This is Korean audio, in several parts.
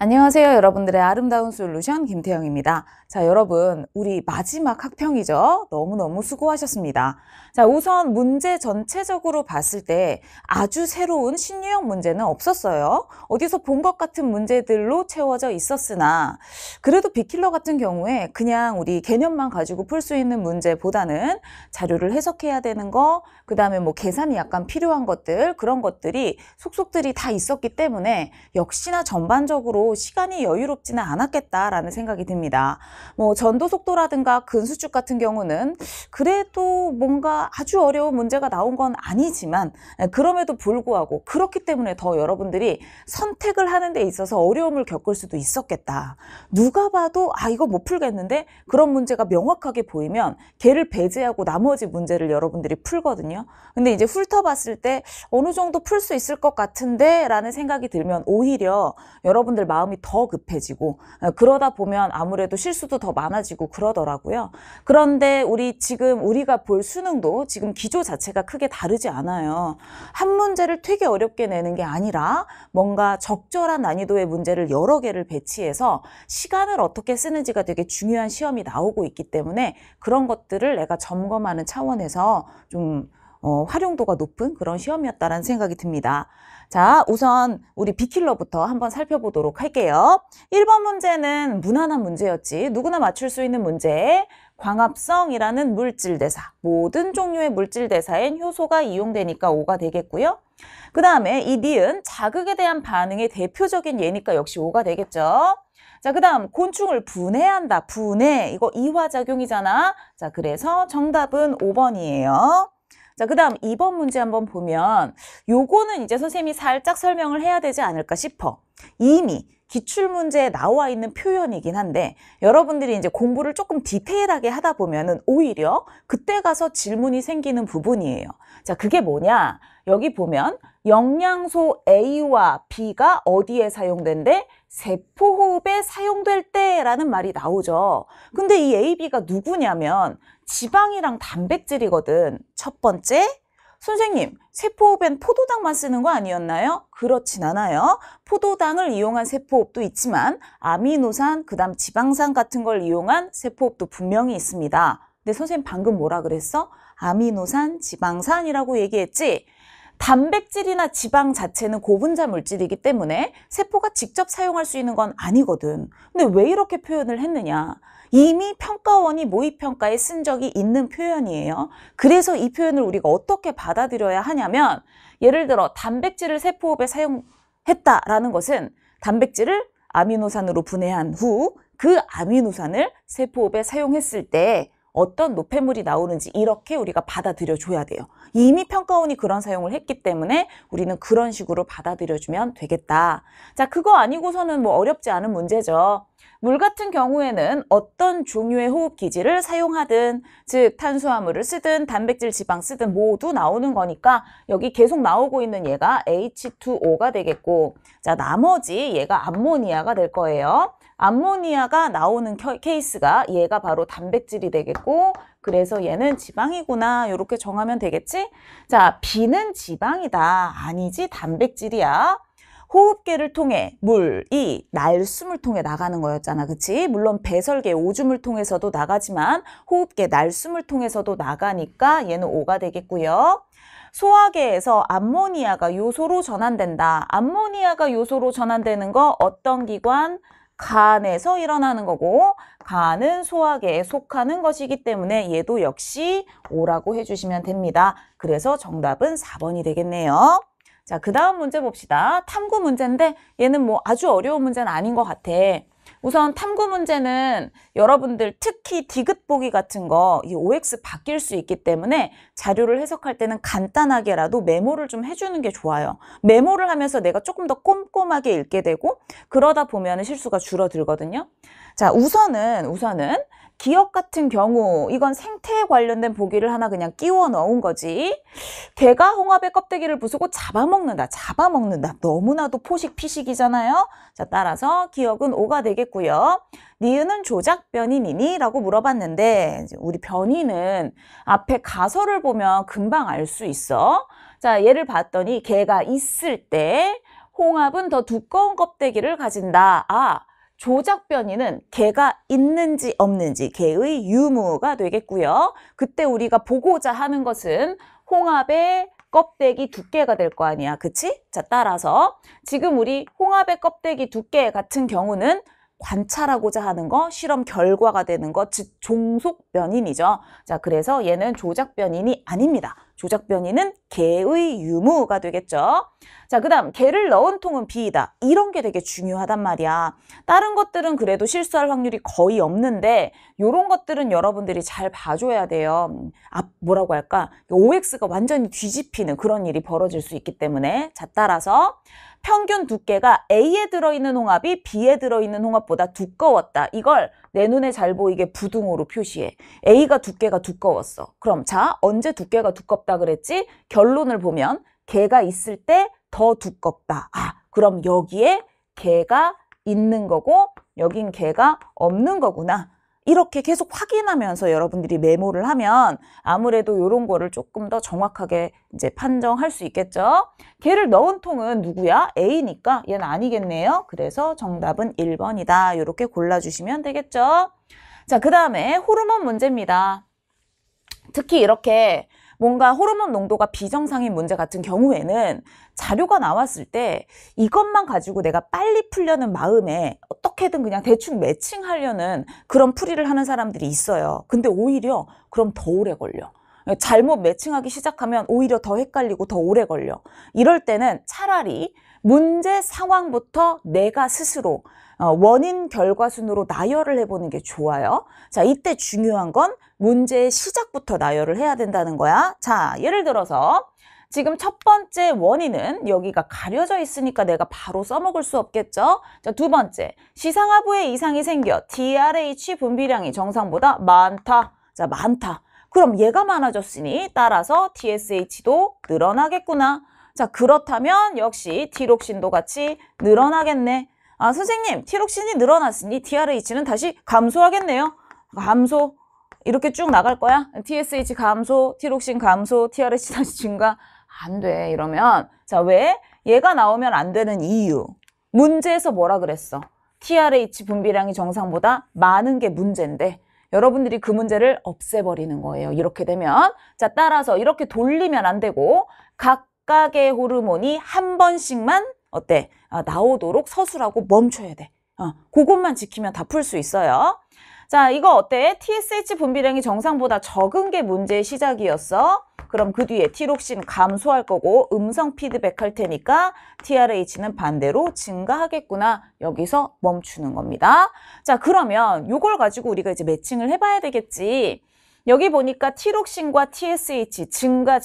안녕하세요. 여러분들의 아름다운 솔루션 김태영입니다. 자, 여러분, 우리 마지막 학평이죠? 너무너무 수고하셨습니다. 자, 우선 문제 전체적으로 봤을 때 아주 새로운 신유형 문제는 없었어요. 어디서 본 것 같은 문제들로 채워져 있었으나 그래도 빅킬러 같은 경우에 그냥 우리 개념만 가지고 풀 수 있는 문제보다는 자료를 해석해야 되는 거, 그 다음에 뭐 계산이 약간 필요한 것들, 그런 것들이 속속들이 다 있었기 때문에 역시나 전반적으로 시간이 여유롭지는 않았겠다라는 생각이 듭니다. 뭐 전도 속도라든가 근수축 같은 경우는 그래도 뭔가 아주 어려운 문제가 나온 건 아니지만 그럼에도 불구하고 그렇기 때문에 더 여러분들이 선택을 하는 데 있어서 어려움을 겪을 수도 있었겠다. 누가 봐도 이거 못 풀겠는데 그런 문제가 명확하게 보이면 걔를 배제하고 나머지 문제를 여러분들이 풀거든요. 근데 이제 훑어봤을 때 어느 정도 풀 수 있을 것 같은데 라는 생각이 들면 오히려 여러분들 마음이 더 급해지고 그러다 보면 아무래도 실수도 더 많아지고 그러더라고요. 그런데 우리가 볼 수능도 지금 기조 자체가 크게 다르지 않아요. 한 문제를 되게 어렵게 내는 게 아니라 뭔가 적절한 난이도의 문제를 여러 개를 배치해서 시간을 어떻게 쓰는지가 되게 중요한 시험이 나오고 있기 때문에 그런 것들을 내가 점검하는 차원에서 좀 활용도가 높은 그런 시험이었다라는 생각이 듭니다. 자, 우선 우리 빅킬러부터 한번 살펴보도록 할게요. 1번 문제는 무난한 문제였지. 누구나 맞출 수 있는 문제. 광합성이라는 물질대사. 모든 종류의 물질대사엔 효소가 이용되니까 O가 되겠고요. 그 다음에 이 니은 자극에 대한 반응의 대표적인 예니까 역시 O가 되겠죠. 자, 그 다음 곤충을 분해한다. 분해. 이거 이화작용이잖아. 자, 그래서 정답은 5번이에요. 자, 그 다음 2번 문제 한번 보면 요거는 이제 선생님이 살짝 설명을 해야 되지 않을까 싶어. 이미 기출문제에 나와 있는 표현이긴 한데 여러분들이 이제 공부를 조금 디테일하게 하다 보면은 오히려 그때 가서 질문이 생기는 부분이에요. 자, 그게 뭐냐? 여기 보면 영양소 A와 B가 어디에 사용된대? 세포호흡에 사용될 때라는 말이 나오죠. 근데 이 A, B가 누구냐면 지방이랑 단백질이거든. 첫 번째, 선생님, 세포호흡엔 포도당만 쓰는 거 아니었나요? 그렇진 않아요. 포도당을 이용한 세포호흡도 있지만 아미노산, 그 다음 지방산 같은 걸 이용한 세포호흡도 분명히 있습니다. 근데 선생님 방금 뭐라 그랬어? 아미노산, 지방산이라고 얘기했지? 단백질이나 지방 자체는 고분자 물질이기 때문에 세포가 직접 사용할 수 있는 건 아니거든. 근데 왜 이렇게 표현을 했느냐? 이미 평가원이 모의평가에 쓴 적이 있는 표현이에요. 그래서 이 표현을 우리가 어떻게 받아들여야 하냐면 예를 들어 단백질을 세포호흡에 사용했다라는 것은 단백질을 아미노산으로 분해한 후 그 아미노산을 세포호흡에 사용했을 때 어떤 노폐물이 나오는지 이렇게 우리가 받아들여 줘야 돼요. 이미 평가원이 그런 사용을 했기 때문에 우리는 그런 식으로 받아들여 주면 되겠다. 자, 그거 아니고서는 뭐 어렵지 않은 문제죠. 물 같은 경우에는 어떤 종류의 호흡 기질을 사용하든 즉 탄수화물을 쓰든 단백질, 지방 쓰든 모두 나오는 거니까 여기 계속 나오고 있는 얘가 H2O가 되겠고 자, 나머지 얘가 암모니아가 될 거예요. 암모니아가 나오는 케이스가 얘가 바로 단백질이 되겠고 그래서 얘는 지방이구나 이렇게 정하면 되겠지? 자, B는 지방이다. 아니지 단백질이야. 호흡계를 통해 물이 날숨을 통해 나가는 거였잖아. 그치? 물론 배설계 오줌을 통해서도 나가지만 호흡계 날숨을 통해서도 나가니까 얘는 O가 되겠고요. 소화계에서 암모니아가 요소로 전환된다. 암모니아가 요소로 전환되는 거 어떤 기관? 간에서 일어나는 거고 간은 소화계에 속하는 것이기 때문에 얘도 역시 O라고 해주시면 됩니다. 그래서 정답은 4번이 되겠네요. 자, 그 다음 문제 봅시다. 탐구 문제인데 얘는 뭐 아주 어려운 문제는 아닌 것 같아. 우선 탐구 문제는 여러분들 특히 디귿 보기 같은 거 이 OX 바뀔 수 있기 때문에 자료를 해석할 때는 간단하게라도 메모를 좀 해주는 게 좋아요. 메모를 하면서 내가 조금 더 꼼꼼하게 읽게 되고 그러다 보면 실수가 줄어들거든요. 자, 우선은 기억 같은 경우 이건 생태에 관련된 보기를 하나 그냥 끼워 넣은 거지. 개가 홍합의 껍데기를 부수고 잡아먹는다. 너무나도 포식 피식이잖아요. 자, 따라서 기억은 O가 되겠고요. 니은은 조작 변인이니? 라고 물어봤는데 우리 변인은 앞에 가설을 보면 금방 알 수 있어. 자, 얘를 봤더니 개가 있을 때 홍합은 더 두꺼운 껍데기를 가진다. 아, 조작변이는 개가 있는지 없는지 개의 유무가 되겠고요. 그때 우리가 보고자 하는 것은 홍합의 껍데기 두께가 될 거 아니야. 그치? 자, 따라서 지금 우리 홍합의 껍데기 두께 같은 경우는 관찰하고자 하는 거, 실험 결과가 되는 거, 즉 종속변인이죠. 자, 그래서 얘는 조작변인이 아닙니다. 조작변인은 개의 유무가 되겠죠. 자, 그 다음 개를 넣은 통은 B이다. 이런 게 되게 중요하단 말이야. 다른 것들은 그래도 실수할 확률이 거의 없는데 이런 것들은 여러분들이 잘 봐줘야 돼요. 뭐라고 할까? OX가 완전히 뒤집히는 그런 일이 벌어질 수 있기 때문에. 자, 따라서 평균 두께가 A에 들어있는 홍합이 B에 들어있는 홍합보다 두꺼웠다. 이걸 내 눈에 잘 보이게 부등호로 표시해. A가 두께가 두꺼웠어. 그럼 자, 언제 두께가 두껍다 그랬지? 결론을 보면 개가 있을 때 더 두껍다. 아, 그럼 여기에 개가 있는 거고 여긴 개가 없는 거구나. 이렇게 계속 확인하면서 여러분들이 메모를 하면 아무래도 이런 거를 조금 더 정확하게 이제 판정할 수 있겠죠. 개를 넣은 통은 누구야? A니까 얘는 아니겠네요. 그래서 정답은 1번이다. 이렇게 골라주시면 되겠죠. 자, 그 다음에 호르몬 문제입니다. 특히 이렇게 뭔가 호르몬 농도가 비정상인 문제 같은 경우에는 자료가 나왔을 때 이것만 가지고 내가 빨리 풀려는 마음에 어떻게든 그냥 대충 매칭하려는 그런 풀이를 하는 사람들이 있어요. 근데 오히려 그럼 더 오래 걸려. 잘못 매칭하기 시작하면 오히려 더 헷갈리고 더 오래 걸려. 이럴 때는 차라리 문제 상황부터 내가 스스로 원인 결과순으로 나열을 해보는 게 좋아요. 자, 이때 중요한 건 문제의 시작부터 나열을 해야 된다는 거야. 자, 예를 들어서 지금 첫 번째 원인은 여기가 가려져 있으니까 내가 바로 써먹을 수 없겠죠. 자, 두 번째, 시상하부에 이상이 생겨 TRH 분비량이 정상보다 많다. 자, 많다. 그럼 얘가 많아졌으니 따라서 TSH도 늘어나겠구나. 자, 그렇다면 역시 티록신도 같이 늘어나겠네. 아, 선생님, 티록신이 늘어났으니 TRH는 다시 감소하겠네요. 감소. 이렇게 쭉 나갈 거야? TSH 감소, 티록신 감소, TRH 다시 증가. 안 돼. 이러면 자, 왜? 얘가 나오면 안 되는 이유. 문제에서 뭐라 그랬어? TRH 분비량이 정상보다 많은 게 문제인데 여러분들이 그 문제를 없애버리는 거예요. 이렇게 되면. 자, 따라서 이렇게 돌리면 안 되고 각각의 호르몬이 한 번씩만 어때? 나오도록 서술하고 멈춰야 돼. 그것만 지키면 다 풀 수 있어요. 자, 이거 어때? TSH 분비량이 정상보다 적은 게 문제의 시작이었어. 그럼 그 뒤에 티록신 감소할 거고 음성 피드백 할 테니까 TRH는 반대로 증가하겠구나. 여기서 멈추는 겁니다. 자, 그러면 이걸 가지고 우리가 이제 매칭을 해봐야 되겠지. 여기 보니까 티록신과 TSH 증가,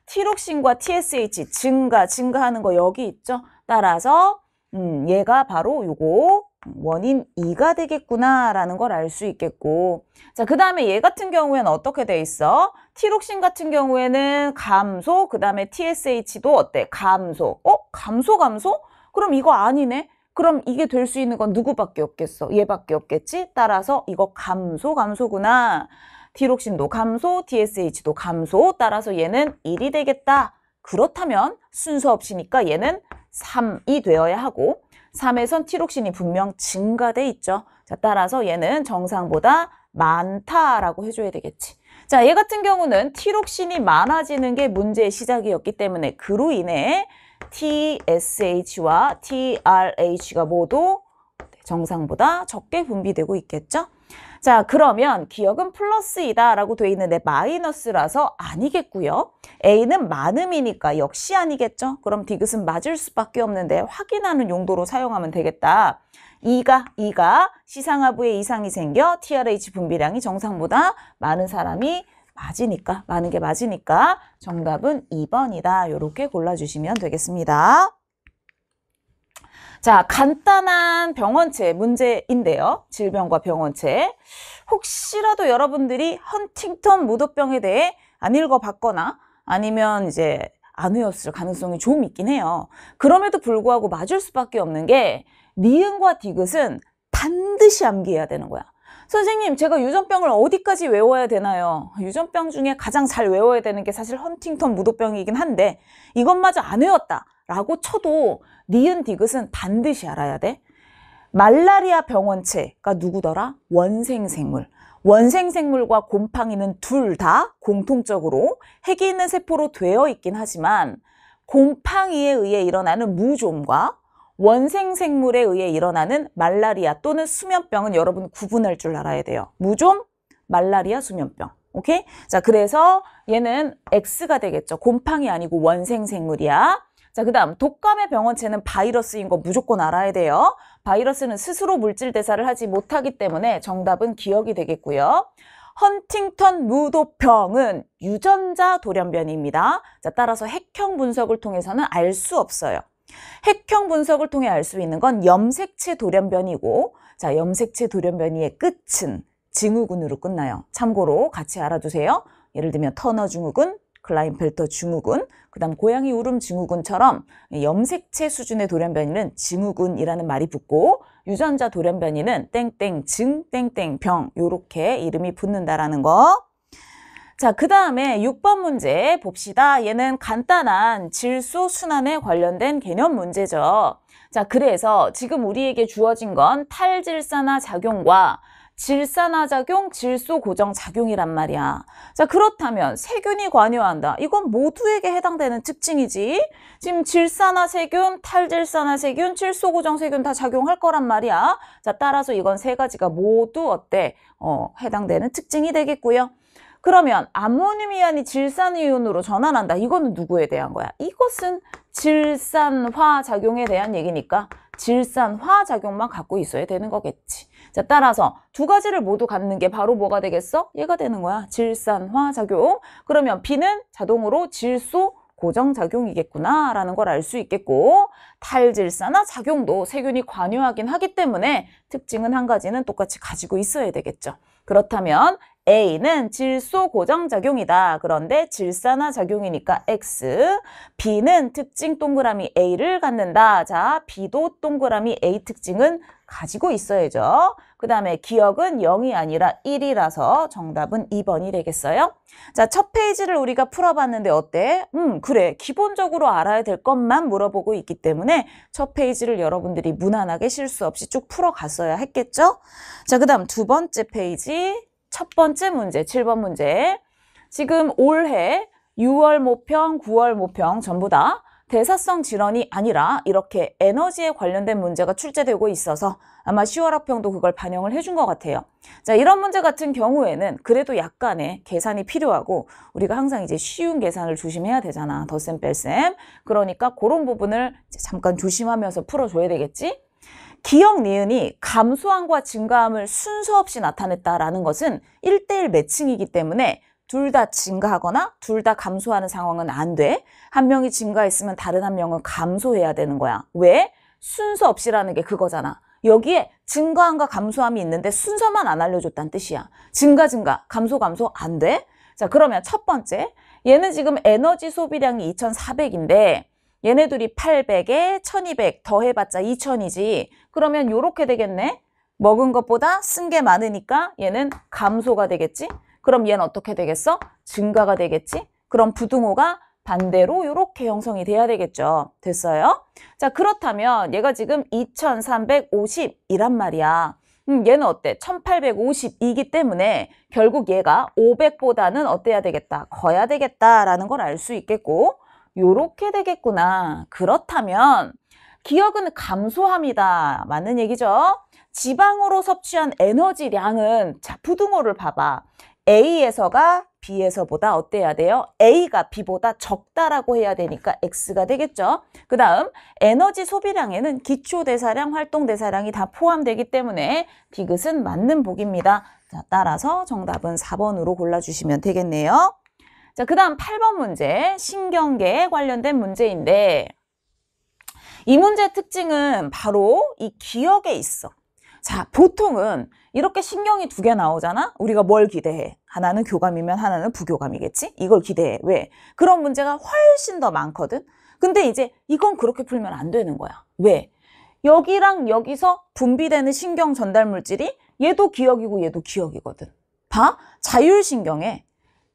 티록신과 TSH 증가하는 거 여기 있죠. 따라서 얘가 바로 요거 원인 2가 되겠구나라는 걸 알 수 있겠고. 자, 그 다음에 얘 같은 경우에는 어떻게 돼 있어? 티록신 같은 경우에는 감소, 그 다음에 TSH도 어때? 감소. 감소? 그럼 이거 아니네? 그럼 이게 될 수 있는 건 누구밖에 없겠어? 얘밖에 없겠지? 따라서 이거 감소구나. 티록신도 감소, TSH도 감소. 따라서 얘는 1이 되겠다. 그렇다면 순서 없이니까 얘는 3이 되어야 하고 3에선 티록신이 분명 증가돼 있죠. 자, 따라서 얘는 정상보다 많다라고 해줘야 되겠지. 자, 얘 같은 경우는 티록신이 많아지는 게 문제의 시작이었기 때문에 그로 인해 TSH와 TRH가 모두 정상보다 적게 분비되고 있겠죠. 자, 그러면 기억은 플러스이다 라고 돼 있는데 마이너스라서 아니겠고요. A는 많음이니까 역시 아니겠죠. 그럼 디귿은 맞을 수밖에 없는데 확인하는 용도로 사용하면 되겠다. 2가 시상하부에 이상이 생겨 TRH 분비량이 정상보다 많은 사람이 많은 게 맞으니까 정답은 2번이다. 이렇게 골라주시면 되겠습니다. 자, 간단한 병원체 문제인데요. 질병과 병원체. 혹시라도 여러분들이 헌팅턴 무도병에 대해 안 읽어봤거나 아니면 이제 안 외웠을 가능성이 좀 있긴 해요. 그럼에도 불구하고 맞을 수밖에 없는 게 니은과 디귿은 반드시 암기해야 되는 거야. 선생님, 제가 유전병을 어디까지 외워야 되나요? 유전병 중에 가장 잘 외워야 되는 게 사실 헌팅턴 무도병이긴 한데 이것마저 안 외웠다 라고 쳐도 니은 디귿은 반드시 알아야 돼. 말라리아 병원체가 누구더라? 원생생물. 원생생물과 곰팡이는 둘 다 공통적으로 핵이 있는 세포로 되어 있긴 하지만 곰팡이에 의해 일어나는 무좀과 원생생물에 의해 일어나는 말라리아 또는 수면병은 여러분 구분할 줄 알아야 돼요. 무좀, 말라리아, 수면병. 오케이? 자, 그래서 얘는 X가 되겠죠. 곰팡이 아니고 원생생물이야. 자, 그 다음 독감의 병원체는 바이러스인 거 무조건 알아야 돼요. 바이러스는 스스로 물질 대사를 하지 못하기 때문에 정답은 기억이 되겠고요. 헌팅턴 무도병은 유전자 돌연변이입니다. 자, 따라서 핵형 분석을 통해서는 알 수 없어요. 핵형 분석을 통해 알 수 있는 건 염색체 돌연변이고, 자, 염색체 돌연변이의 끝은 증후군으로 끝나요. 참고로 같이 알아두세요. 예를 들면 터너 증후군, 클라인펠터 증후군, 그 다음 고양이 울음 증후군처럼 염색체 수준의 돌연변이는 증후군이라는 말이 붙고 유전자 돌연변이는 땡땡증, 땡땡병 요렇게 이름이 붙는다라는 거. 자, 그 다음에 6번 문제 봅시다. 얘는 간단한 질소 순환에 관련된 개념 문제죠. 자, 그래서 지금 우리에게 주어진 건 탈질산화 작용과 질산화작용, 질소고정작용이란 말이야. 자, 그렇다면 세균이 관여한다. 이건 모두에게 해당되는 특징이지. 지금 질산화세균, 탈질산화세균, 질소고정세균 다 작용할 거란 말이야. 자, 따라서 이건 세 가지가 모두 어때? 해당되는 특징이 되겠고요. 그러면 아모늄이온이 질산이온으로 전환한다. 이거는 누구에 대한 거야? 이것은 질산화작용에 대한 얘기니까 질산화작용만 갖고 있어야 되는 거겠지. 자, 따라서 두 가지를 모두 갖는 게 바로 뭐가 되겠어? 얘가 되는 거야. 질산화작용. 그러면 B는 자동으로 질소 고정작용이겠구나 라는 걸 알 수 있겠고, 탈질산화 작용도 세균이 관여하긴 하기 때문에 특징은 한 가지는 똑같이 가지고 있어야 되겠죠. 그렇다면 A는 질소 고정작용이다. 그런데 질산화 작용이니까 X. B는 특징 동그라미 A를 갖는다. 자, B도 동그라미 A 특징은 가지고 있어야죠. 그 다음에 기억은 0이 아니라 1이라서 정답은 2번이 되겠어요. 자, 첫 페이지를 우리가 풀어봤는데 어때? 그래. 기본적으로 알아야 될 것만 물어보고 있기 때문에 첫 페이지를 여러분들이 무난하게 실수 없이 쭉 풀어갔어야 했겠죠? 자, 그 다음 두 번째 페이지. 첫 번째 문제, 7번 문제. 지금 올해 6월 모평, 9월 모평 전부 다 대사성 질환이 아니라 이렇게 에너지에 관련된 문제가 출제되고 있어서 아마 10월 학평도 그걸 반영을 해준 것 같아요. 자, 이런 문제 같은 경우에는 그래도 약간의 계산이 필요하고 우리가 항상 이제 쉬운 계산을 조심해야 되잖아. 덧셈, 뺄셈. 그러니까 그런 부분을 잠깐 조심하면서 풀어줘야 되겠지? 기억 니은이 감소함과 증가함을 순서 없이 나타냈다라는 것은 1대1 매칭이기 때문에 둘 다 증가하거나 둘 다 감소하는 상황은 안 돼. 한 명이 증가했으면 다른 한 명은 감소해야 되는 거야. 왜? 순서 없이라는 게 그거잖아. 여기에 증가함과 감소함이 있는데 순서만 안 알려줬다는 뜻이야. 증가, 감소 안 돼? 자, 그러면 첫 번째. 얘는 지금 에너지 소비량이 2,400인데 얘네들이 800에 1200 더해봤자 2000이지. 그러면 요렇게 되겠네. 먹은 것보다 쓴 게 많으니까 얘는 감소가 되겠지. 그럼 얘는 어떻게 되겠어? 증가가 되겠지. 그럼 부등호가 반대로 요렇게 형성이 돼야 되겠죠. 됐어요? 자, 그렇다면 얘가 지금 2350이란 말이야. 얘는 어때? 1850이기 때문에 결국 얘가 500보다는 어때야 되겠다? 커야 되겠다라는 걸 알 수 있겠고, 요렇게 되겠구나. 그렇다면 기억은 감소합니다. 맞는 얘기죠? 지방으로 섭취한 에너지량은, 자, 부등호를 봐봐. A에서가 B에서보다 어때야 돼요? A가 B보다 적다라고 해야 되니까 X가 되겠죠? 그 다음 에너지 소비량에는 기초대사량, 활동대사량이 다 포함되기 때문에 디귿은 맞는 복입니다. 자, 따라서 정답은 4번으로 골라주시면 되겠네요. 자, 그 다음 8번 문제, 신경계에 관련된 문제인데 이 문제의 특징은 바로 이 기억에 있어. 자, 보통은 이렇게 신경이 두 개 나오잖아? 우리가 뭘 기대해? 하나는 교감이면 하나는 부교감이겠지? 이걸 기대해. 왜? 그런 문제가 훨씬 더 많거든? 근데 이제 이건 그렇게 풀면 안 되는 거야. 왜? 여기랑 여기서 분비되는 신경 전달 물질이 얘도 기억이고 얘도 기억이거든. 봐? 자율신경에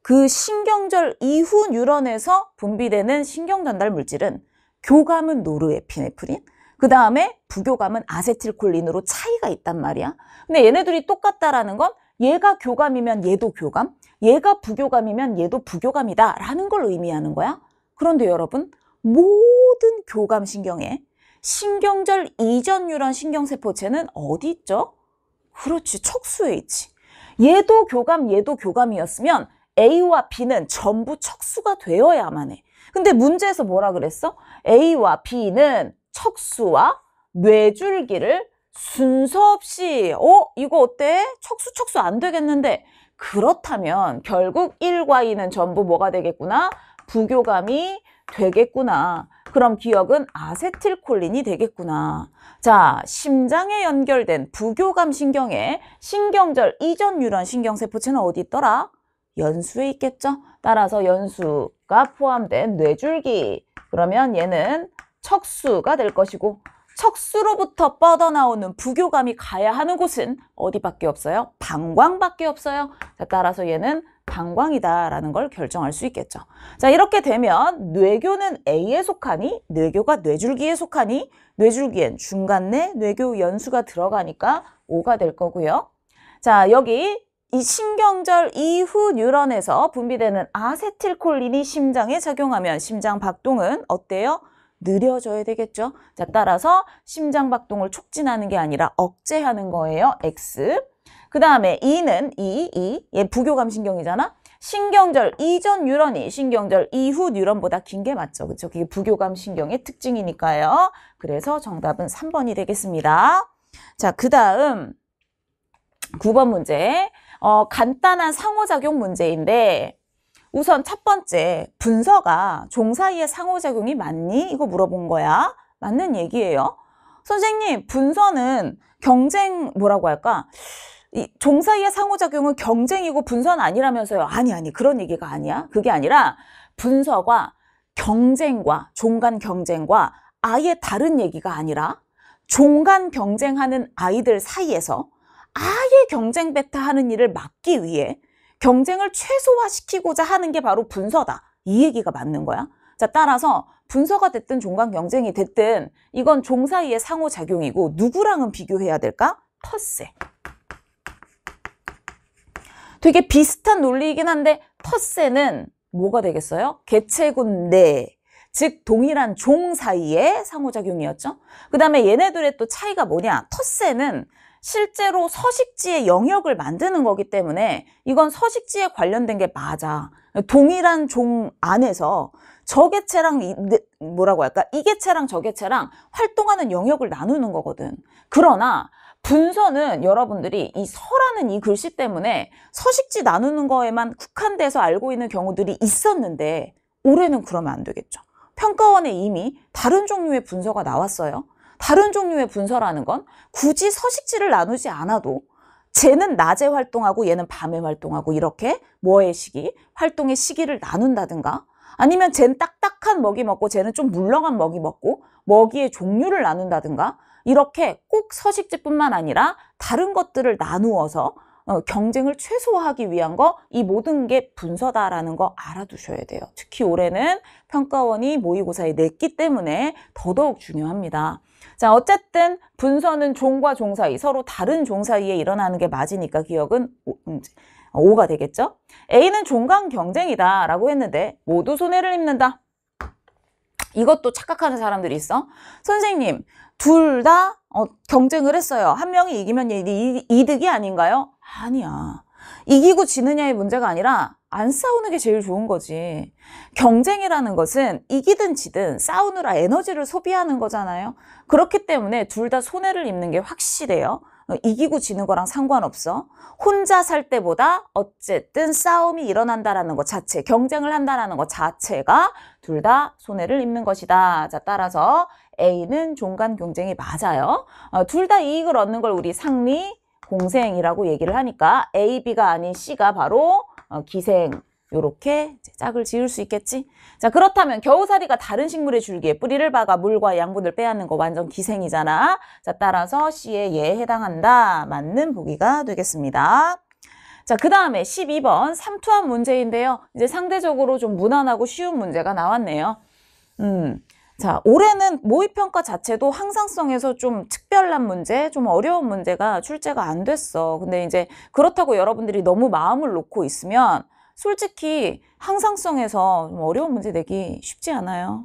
그 신경절 이후 뉴런에서 분비되는 신경 전달 물질은 교감은 노르에피네프린, 그 다음에 부교감은 아세틸콜린으로 차이가 있단 말이야. 근데 얘네들이 똑같다라는 건 얘가 교감이면 얘도 교감, 얘가 부교감이면 얘도 부교감이다 라는 걸 의미하는 거야. 그런데 여러분, 모든 교감 신경에 신경절 이전 뉴런 신경세포체는 어디 있죠? 그렇지, 척수에 있지. 얘도 교감, 얘도 교감이었으면 A와 B는 전부 척수가 되어야만 해. 근데 문제에서 뭐라 그랬어? A와 B는 척수와 뇌줄기를 순서 없이 이거 어때? 척수 안 되겠는데. 그렇다면 결국 1과 2는 전부 뭐가 되겠구나? 부교감이 되겠구나. 그럼 기억은 아세틸콜린이 되겠구나. 자, 심장에 연결된 부교감 신경에 신경절 이전 뉴런 신경세포체는 어디 있더라? 연수에 있겠죠? 따라서 연수가 포함된 뇌줄기. 그러면 얘는 척수가 될 것이고, 척수로부터 뻗어나오는 부교감이 가야 하는 곳은 어디밖에 없어요? 방광밖에 없어요. 자, 따라서 얘는 방광이다라는 걸 결정할 수 있겠죠. 자, 이렇게 되면 뇌교는 A에 속하니, 뇌교가 뇌줄기에 속하니, 뇌줄기엔 중간내 뇌교 연수가 들어가니까 O가 될 거고요. 자, 여기 이 신경절 이후 뉴런에서 분비되는 아세틸콜린이 심장에 작용하면 심장 박동은 어때요? 느려져야 되겠죠. 자, 따라서 심장 박동을 촉진하는 게 아니라 억제하는 거예요. X. 그 다음에 E는 얘 부교감 신경이잖아. 신경절 이전 뉴런이 신경절 이후 뉴런보다 긴 게 맞죠. 그렇죠? 그게 부교감 신경의 특징이니까요. 그래서 정답은 3번이 되겠습니다. 자, 그 다음 9번 문제. 간단한 상호작용 문제인데, 우선 첫 번째, 분서가 종 사이의 상호작용이 맞니? 이거 물어본 거야. 맞는 얘기예요. 선생님, 분서는 뭐라고 할까? 종 사이의 상호작용은 경쟁이고 분서는 아니라면서요. 아니, 그런 얘기가 아니야. 그게 아니라 분서가 경쟁과, 종 간 경쟁과 아예 다른 얘기가 아니라 종 간 경쟁하는 아이들 사이에서 아예 경쟁 배타하는 일을 막기 위해 경쟁을 최소화시키고자 하는 게 바로 분서다. 이 얘기가 맞는 거야. 자, 따라서 분서가 됐든 종간 경쟁이 됐든 이건 종 사이의 상호작용이고 누구랑은 비교해야 될까? 텃세. 되게 비슷한 논리이긴 한데 텃세는 뭐가 되겠어요? 개체군 내, 즉 동일한 종 사이의 상호작용이었죠. 그 다음에 얘네들의 또 차이가 뭐냐? 텃세는 실제로 서식지의 영역을 만드는 거기 때문에 이건 서식지에 관련된 게 맞아. 동일한 종 안에서 저 개체랑 뭐라고 할까? 이 개체랑 저 개체랑 활동하는 영역을 나누는 거거든. 그러나 분서는 여러분들이 이 서라는 이 글씨 때문에 서식지 나누는 거에만 국한돼서 알고 있는 경우들이 있었는데 올해는 그러면 안 되겠죠. 평가원에 이미 다른 종류의 분서가 나왔어요. 다른 종류의 분서라는 건 굳이 서식지를 나누지 않아도 쟤는 낮에 활동하고 얘는 밤에 활동하고 이렇게 뭐의 시기, 활동의 시기를 나눈다든가 아니면 쟤는 딱딱한 먹이 먹고 쟤는 좀 물렁한 먹이 먹고 먹이의 종류를 나눈다든가 이렇게 꼭 서식지뿐만 아니라 다른 것들을 나누어서 경쟁을 최소화하기 위한 거, 이 모든 게 분서다라는 거 알아두셔야 돼요. 특히 올해는 평가원이 모의고사에 냈기 때문에 더더욱 중요합니다. 자, 어쨌든 분서는 종과 종 사이, 서로 다른 종 사이에 일어나는 게 맞으니까 기억은 O가 되겠죠? A는 종간 경쟁이다 라고 했는데 모두 손해를 입는다. 이것도 착각하는 사람들이 있어. 선생님, 둘 다 경쟁을 했어요. 한 명이 이기면 이득이 아닌가요? 아니야. 이기고 지느냐의 문제가 아니라 안 싸우는 게 제일 좋은 거지. 경쟁이라는 것은 이기든 지든 싸우느라 에너지를 소비하는 거잖아요. 그렇기 때문에 둘 다 손해를 입는 게 확실해요. 이기고 지는 거랑 상관없어. 혼자 살 때보다 어쨌든 싸움이 일어난다라는 것 자체, 경쟁을 한다라는 것 자체가 둘 다 손해를 입는 것이다. 자, 따라서 A는 종간 경쟁이 맞아요. 둘 다 이익을 얻는 걸 우리 상리, 공생이라고 얘기를 하니까 A, B가 아닌 C가 바로 기생. 요렇게 짝을 지을 수 있겠지? 자, 그렇다면 겨우살이가 다른 식물의 줄기에 뿌리를 박아 물과 양분을 빼앗는 거 완전 기생이잖아. 자, 따라서 C에 얘에 해당한다. 맞는 보기가 되겠습니다. 자, 그 다음에 12번 삼투압 문제인데요. 이제 상대적으로 좀 무난하고 쉬운 문제가 나왔네요. 자, 올해는 모의평가 자체도 항상성에서 좀 특별한 문제, 좀 어려운 문제가 출제가 안 됐어. 근데 이제 그렇다고 여러분들이 너무 마음을 놓고 있으면 솔직히 항상성에서 좀 어려운 문제 내기 쉽지 않아요.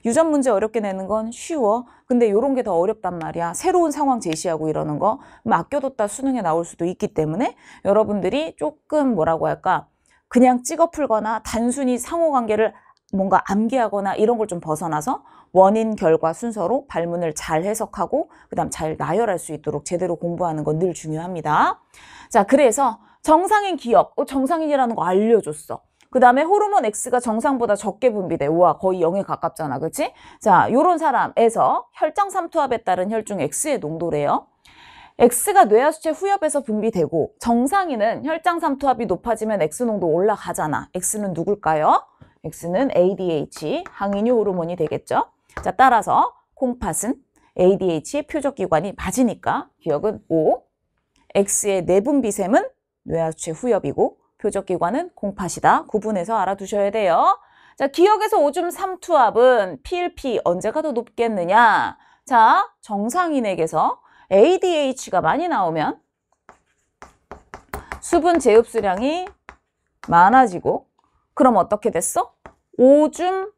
유전 문제 어렵게 내는 건 쉬워. 근데 이런 게 더 어렵단 말이야. 새로운 상황 제시하고 이러는 거. 아껴뒀다 수능에 나올 수도 있기 때문에 여러분들이 조금 뭐라고 할까? 그냥 찍어 풀거나 단순히 상호관계를 뭔가 암기하거나 이런 걸 좀 벗어나서 원인, 결과 순서로 발문을 잘 해석하고 그다음 잘 나열할 수 있도록 제대로 공부하는 건 늘 중요합니다. 자, 그래서 정상인 기억, 정상인이라는 거 알려줬어. 그 다음에 호르몬 X가 정상보다 적게 분비돼. 우와, 거의 0에 가깝잖아. 그치? 자, 요런 사람에서 혈장 삼투압에 따른 혈중 X의 농도래요. X가 뇌하수체 후엽에서 분비되고 정상인은 혈장 삼투압이 높아지면 X 농도 올라가잖아. X는 누굴까요? X는 ADH, 항인유 호르몬이 되겠죠. 자, 따라서 콩팥은 ADH의 표적기관이 맞으니까 기억은 O, X의 내분비샘은 뇌하수체 후엽이고 표적기관은 콩팥이다. 구분해서 알아두셔야 돼요. 자, 기억에서 오줌 삼투압은 PLP 언제가 더 높겠느냐? 자, 정상인에게서 ADH가 많이 나오면 수분 재흡수량이 많아지고 그럼 어떻게 됐어? 오줌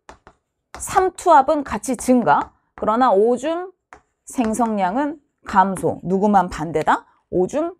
삼투압은 같이 증가. 그러나 오줌 생성량은 감소. 누구만 반대다? 오줌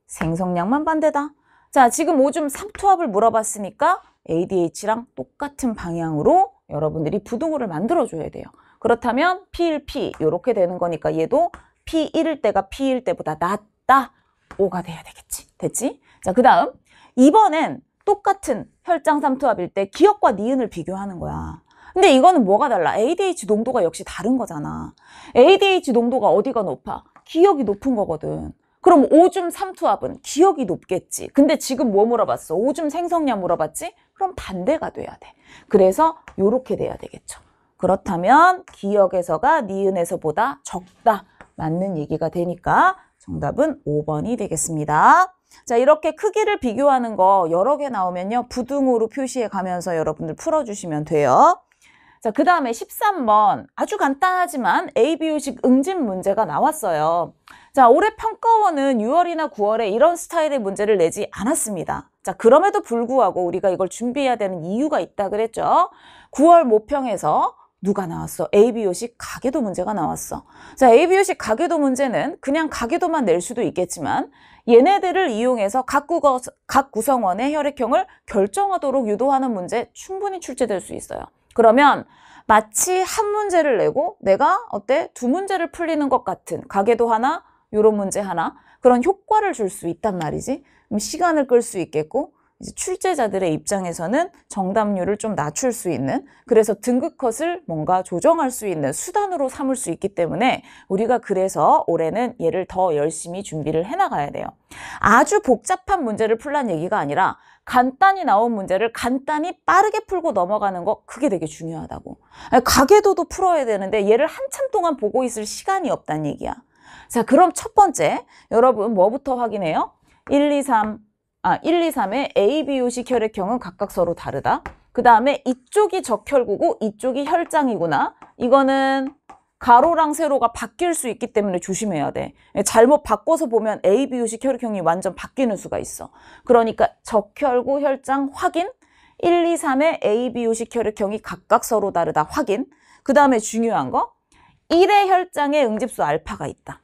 생성량만 반대다. 자, 지금 오줌 삼투압을 물어봤으니까 ADH랑 똑같은 방향으로 여러분들이 부등호를 만들어줘야 돼요. 그렇다면 P1P 이렇게 되는 거니까 얘도 P1일 때가 P일 때보다 낮다. O가 돼야 되겠지. 됐지? 자, 그 다음 이번엔 똑같은 혈장 삼투압일 때 기억과 니은을 비교하는 거야. 근데 이거는 뭐가 달라? ADH 농도가 역시 다른 거잖아. ADH 농도가 어디가 높아? 기억이 높은 거거든. 그럼 오줌 삼투압은 기억이 높겠지. 근데 지금 뭐 물어봤어? 오줌 생성량 물어봤지? 그럼 반대가 돼야 돼. 그래서 요렇게 돼야 되겠죠. 그렇다면 기억에서가 니은에서보다 적다. 맞는 얘기가 되니까 정답은 5번이 되겠습니다. 자, 이렇게 크기를 비교하는 거 여러 개 나오면요. 부등호로 표시해 가면서 여러분들 풀어주시면 돼요. 자, 그 다음에 13번 아주 간단하지만 AB요식 응집 문제가 나왔어요. 자, 올해 평가원은 6월이나 9월에 이런 스타일의 문제를 내지 않았습니다. 자, 그럼에도 불구하고 우리가 이걸 준비해야 되는 이유가 있다 그랬죠. 9월 모평에서 누가 나왔어? AB요식 가계도 문제가 나왔어. 자, AB요식 가계도 문제는 그냥 가계도만 낼 수도 있겠지만 얘네들을 이용해서 각 구성원의 혈액형을 결정하도록 유도하는 문제 충분히 출제될 수 있어요. 그러면 마치 한 문제를 내고 내가 어때? 두 문제를 풀리는 것 같은 가계도 하나, 요런 문제 하나 그런 효과를 줄 수 있단 말이지. 그럼 시간을 끌 수 있겠고 이제 출제자들의 입장에서는 정답률을 좀 낮출 수 있는 그래서 등급컷을 뭔가 조정할 수 있는 수단으로 삼을 수 있기 때문에 우리가 그래서 올해는 얘를 더 열심히 준비를 해나가야 돼요. 아주 복잡한 문제를 풀란 얘기가 아니라 간단히 나온 문제를 간단히 빠르게 풀고 넘어가는 거 그게 되게 중요하다고. 가계도도 풀어야 되는데 얘를 한참 동안 보고 있을 시간이 없다는 얘기야. 자, 그럼 첫 번째 여러분 뭐부터 확인해요? 1, 2, 3의 AB요식 혈액형은 각각 서로 다르다. 그 다음에 이쪽이 적혈구고 이쪽이 혈장이구나. 이거는 가로랑 세로가 바뀔 수 있기 때문에 조심해야 돼. 잘못 바꿔서 보면 AB요식 혈액형이 완전 바뀌는 수가 있어. 그러니까 적혈구 혈장 확인. 1, 2, 3의 AB요식 혈액형이 각각 서로 다르다 확인. 그 다음에 중요한 거 1의 혈장에 응집수 알파가 있다.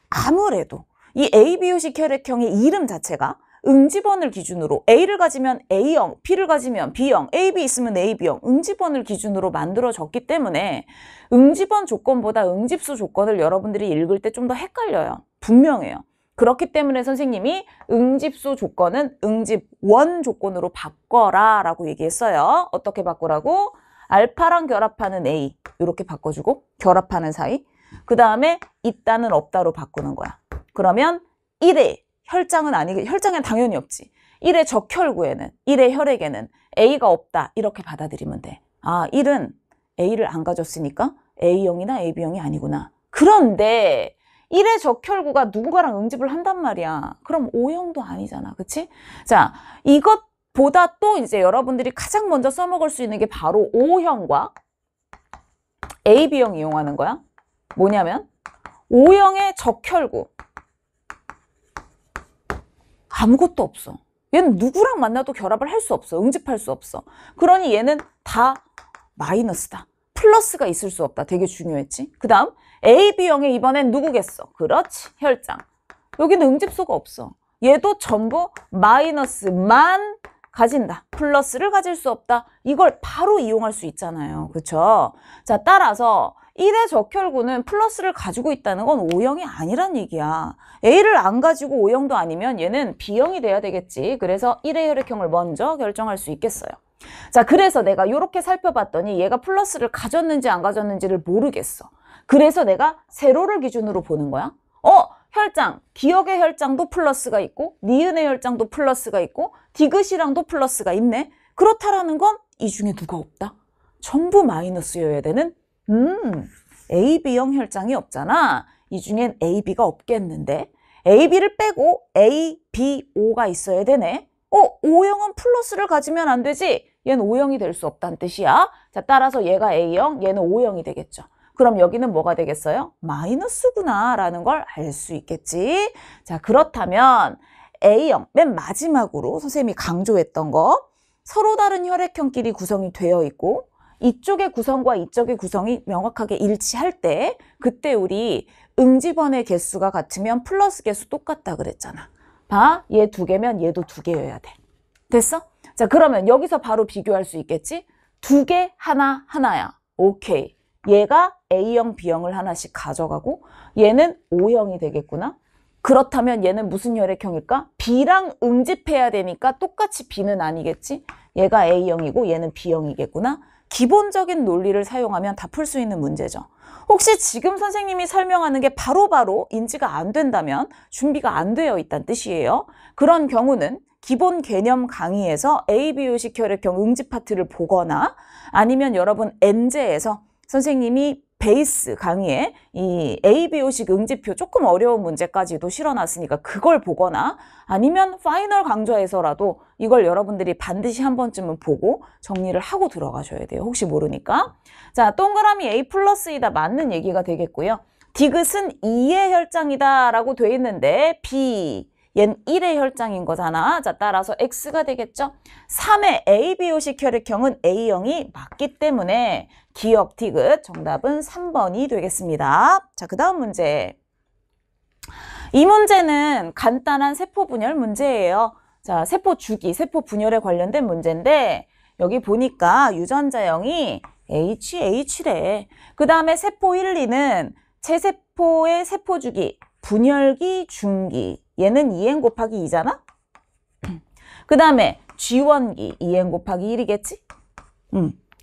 아무래도 이 AB요식 혈액형의 이름 자체가 응집원을 기준으로 A를 가지면 A형, B를 가지면 B형, AB 있으면 AB형, 응집원을 기준으로 만들어졌기 때문에 응집원 조건보다 응집수 조건을 여러분들이 읽을 때 좀 더 헷갈려요. 분명해요. 그렇기 때문에 선생님이 응집수 조건은 응집원 조건으로 바꿔라 라고 얘기했어요. 어떻게 바꾸라고? 알파랑 결합하는 A 이렇게 바꿔주고 결합하는 사이 그 다음에 있다는 없다로 바꾸는 거야. 그러면 1의 혈장은 혈장엔 당연히 없지. 1의 적혈구에는, 1의 혈액에는 A가 없다. 이렇게 받아들이면 돼. 아, 1은 A를 안 가졌으니까 A형이나 AB형이 아니구나. 그런데 1의 적혈구가 누군가랑 응집을 한단 말이야. 그럼 O형도 아니잖아. 그치? 자, 이것보다 또 이제 여러분들이 가장 먼저 써먹을 수 있는 게 바로 O형과 AB형 이용하는 거야. 뭐냐면 O형의 적혈구. 아무것도 없어. 얘는 누구랑 만나도 결합을 할 수 없어. 응집할 수 없어. 그러니 얘는 다 마이너스다. 플러스가 있을 수 없다. 되게 중요했지. 그 다음 AB형의 이번엔 누구겠어? 그렇지. 혈장. 여기는 응집소가 없어. 얘도 전부 마이너스만 가진다. 플러스를 가질 수 없다. 이걸 바로 이용할 수 있잖아요. 그렇죠? 자, 따라서 1의 적혈구는 플러스를 가지고 있다는 건 O형이 아니란 얘기야. A를 안 가지고 O형도 아니면 얘는 B형이 돼야 되겠지. 그래서 1의 혈액형을 먼저 결정할 수 있겠어요. 자, 그래서 내가 이렇게 살펴봤더니 얘가 플러스를 가졌는지 안 가졌는지를 모르겠어. 그래서 내가 세로를 기준으로 보는 거야. 혈장, 기역의 혈장도 플러스가 있고 니은의 혈장도 플러스가 있고 디귿이랑도 플러스가 있네. 그렇다라는 건 이 중에 누가 없다? 전부 마이너스여야 되는 AB형 혈장이 없잖아. 이 중엔 AB가 없겠는데 AB를 빼고 A, B, O가 있어야 되네. O형은 플러스를 가지면 안 되지. 얘는 O형이 될 수 없다는 뜻이야. 자, 따라서 얘가 A형, 얘는 O형이 되겠죠. 그럼 여기는 뭐가 되겠어요? 마이너스구나 라는 걸 알 수 있겠지. 자, 그렇다면 A형, 맨 마지막으로 선생님이 강조했던 거, 서로 다른 혈액형끼리 구성이 되어 있고 이쪽의 구성과 이쪽의 구성이 명확하게 일치할 때 그때 우리 응집원의 개수가 같으면 플러스 개수 똑같다 그랬잖아. 봐, 얘 2개면 얘도 2개여야 돼. 됐어? 자, 그러면 여기서 바로 비교할 수 있겠지? 2개, 하나, 하나야. 오케이. 얘가 A형, B형을 하나씩 가져가고 얘는 O형이 되겠구나. 그렇다면 얘는 무슨 혈액형일까? B랑 응집해야 되니까 똑같이 B는 아니겠지? 얘가 A형이고 얘는 B형이겠구나. 기본적인 논리를 사용하면 다 풀 수 있는 문제죠. 혹시 지금 선생님이 설명하는 게 바로바로 인지가 안 된다면 준비가 안 되어 있다는 뜻이에요. 그런 경우는 기본 개념 강의에서 AB요식 혈액형 응집 파트를 보거나 아니면 여러분 N제에서 선생님이 베이스 강의에 이 AB요식 응집표 조금 어려운 문제까지도 실어놨으니까 그걸 보거나 아니면 파이널 강좌에서라도 이걸 여러분들이 반드시 한 번쯤은 보고 정리를 하고 들어가셔야 돼요. 혹시 모르니까. 자, 동그라미 A 플러스이다 맞는 얘기가 되겠고요. 디귿은 2의 혈장이다 라고 돼 있는데 B, 얘는 1의 혈장인 거잖아. 자, 따라서 X가 되겠죠. 3의 AB요식 혈액형은 A형이 맞기 때문에 기역 디귿 정답은 3번이 되겠습니다. 자, 그 다음 문제. 이 문제는 간단한 세포 분열 문제예요. 자, 세포 주기, 세포 분열에 관련된 문제인데 여기 보니까 유전자형이 HH래. 그 다음에 세포 1, 2는 체세포의 세포 주기, 분열기, 중기. 얘는 2n 곱하기 2잖아? 그 다음에 G1기 2n 곱하기 1이겠지?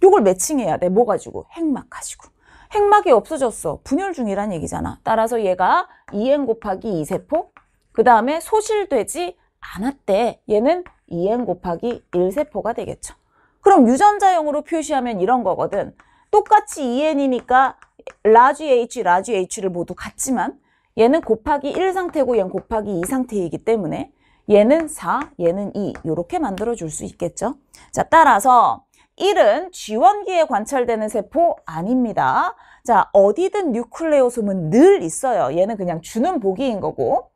요걸 매칭해야 돼. 뭐 가지고? 핵막 가지고. 핵막이 없어졌어. 분열 중이란 얘기잖아. 따라서 얘가 2n 곱하기 2세포. 그 다음에 소실되지 않았대. 얘는 2n 곱하기 1세포가 되겠죠. 그럼 유전자형으로 표시하면 이런 거거든. 똑같이 2n이니까 라지 H, 라지 H를 모두 같지만 얘는 곱하기 1 상태고 얘는 곱하기 2 상태이기 때문에 얘는 4, 얘는 2 이렇게 만들어줄 수 있겠죠. 자, 따라서 1은 G1기에 관찰되는 세포 아닙니다. 자, 어디든 뉴클레오솜은 늘 있어요. 얘는 그냥 주는 보기인 거고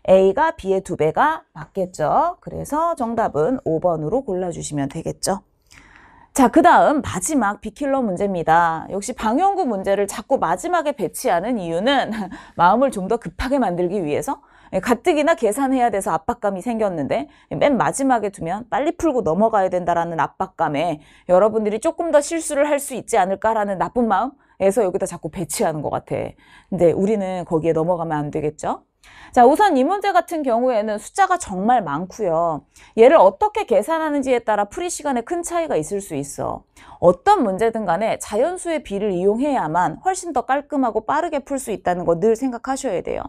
A가 B의 2배가 맞겠죠. 그래서 정답은 5번으로 골라주시면 되겠죠. 자, 그 다음 마지막 B킬러 문제입니다. 역시 방영구 문제를 자꾸 마지막에 배치하는 이유는 마음을 좀 더 급하게 만들기 위해서 가뜩이나 계산해야 돼서 압박감이 생겼는데 맨 마지막에 두면 빨리 풀고 넘어가야 된다라는 압박감에 여러분들이 조금 더 실수를 할 수 있지 않을까라는 나쁜 마음에서 여기다 자꾸 배치하는 것 같아. 근데 우리는 거기에 넘어가면 안 되겠죠? 자, 우선 이 문제 같은 경우에는 숫자가 정말 많고요. 얘를 어떻게 계산하는지에 따라 풀이 시간에 큰 차이가 있을 수 있어. 어떤 문제든 간에 자연수의 비를 이용해야만 훨씬 더 깔끔하고 빠르게 풀 수 있다는 거 늘 생각하셔야 돼요.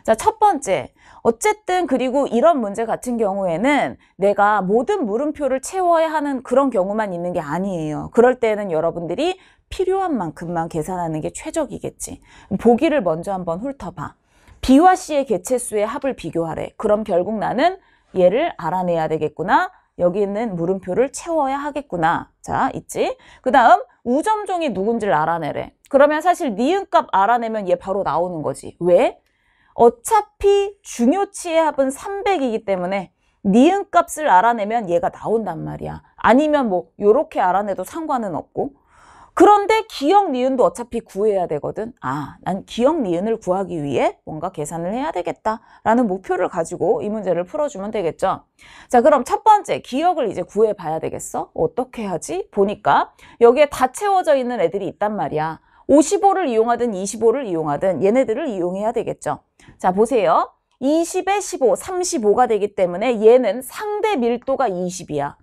자, 첫 번째. 어쨌든 그리고 이런 문제 같은 경우에는 내가 모든 물음표를 채워야 하는 그런 경우만 있는 게 아니에요. 그럴 때는 여러분들이 필요한 만큼만 계산하는 게 최적이겠지. 보기를 먼저 한번 훑어봐. B와 C의 개체수의 합을 비교하래. 그럼 결국 나는 얘를 알아내야 되겠구나. 여기 있는 물음표를 채워야 하겠구나. 자, 있지? 그 다음 우점종이 누군지를 알아내래. 그러면 사실 니은값 알아내면 얘 바로 나오는 거지. 왜? 어차피 중요치의 합은 300이기 때문에 니은값을 알아내면 얘가 나온단 말이야. 아니면 뭐 요렇게 알아내도 상관은 없고. 그런데 기역 니은도 어차피 구해야 되거든. 아, 난 기역 니은을 구하기 위해 뭔가 계산을 해야 되겠다라는 목표를 가지고 이 문제를 풀어주면 되겠죠. 자, 그럼 첫 번째 기역을 이제 구해봐야 되겠어? 어떻게 하지? 보니까 여기에 다 채워져 있는 애들이 있단 말이야. 55를 이용하든 25를 이용하든 얘네들을 이용해야 되겠죠. 자, 보세요. 20에 15, 35가 되기 때문에 얘는 상대 밀도가 20이야.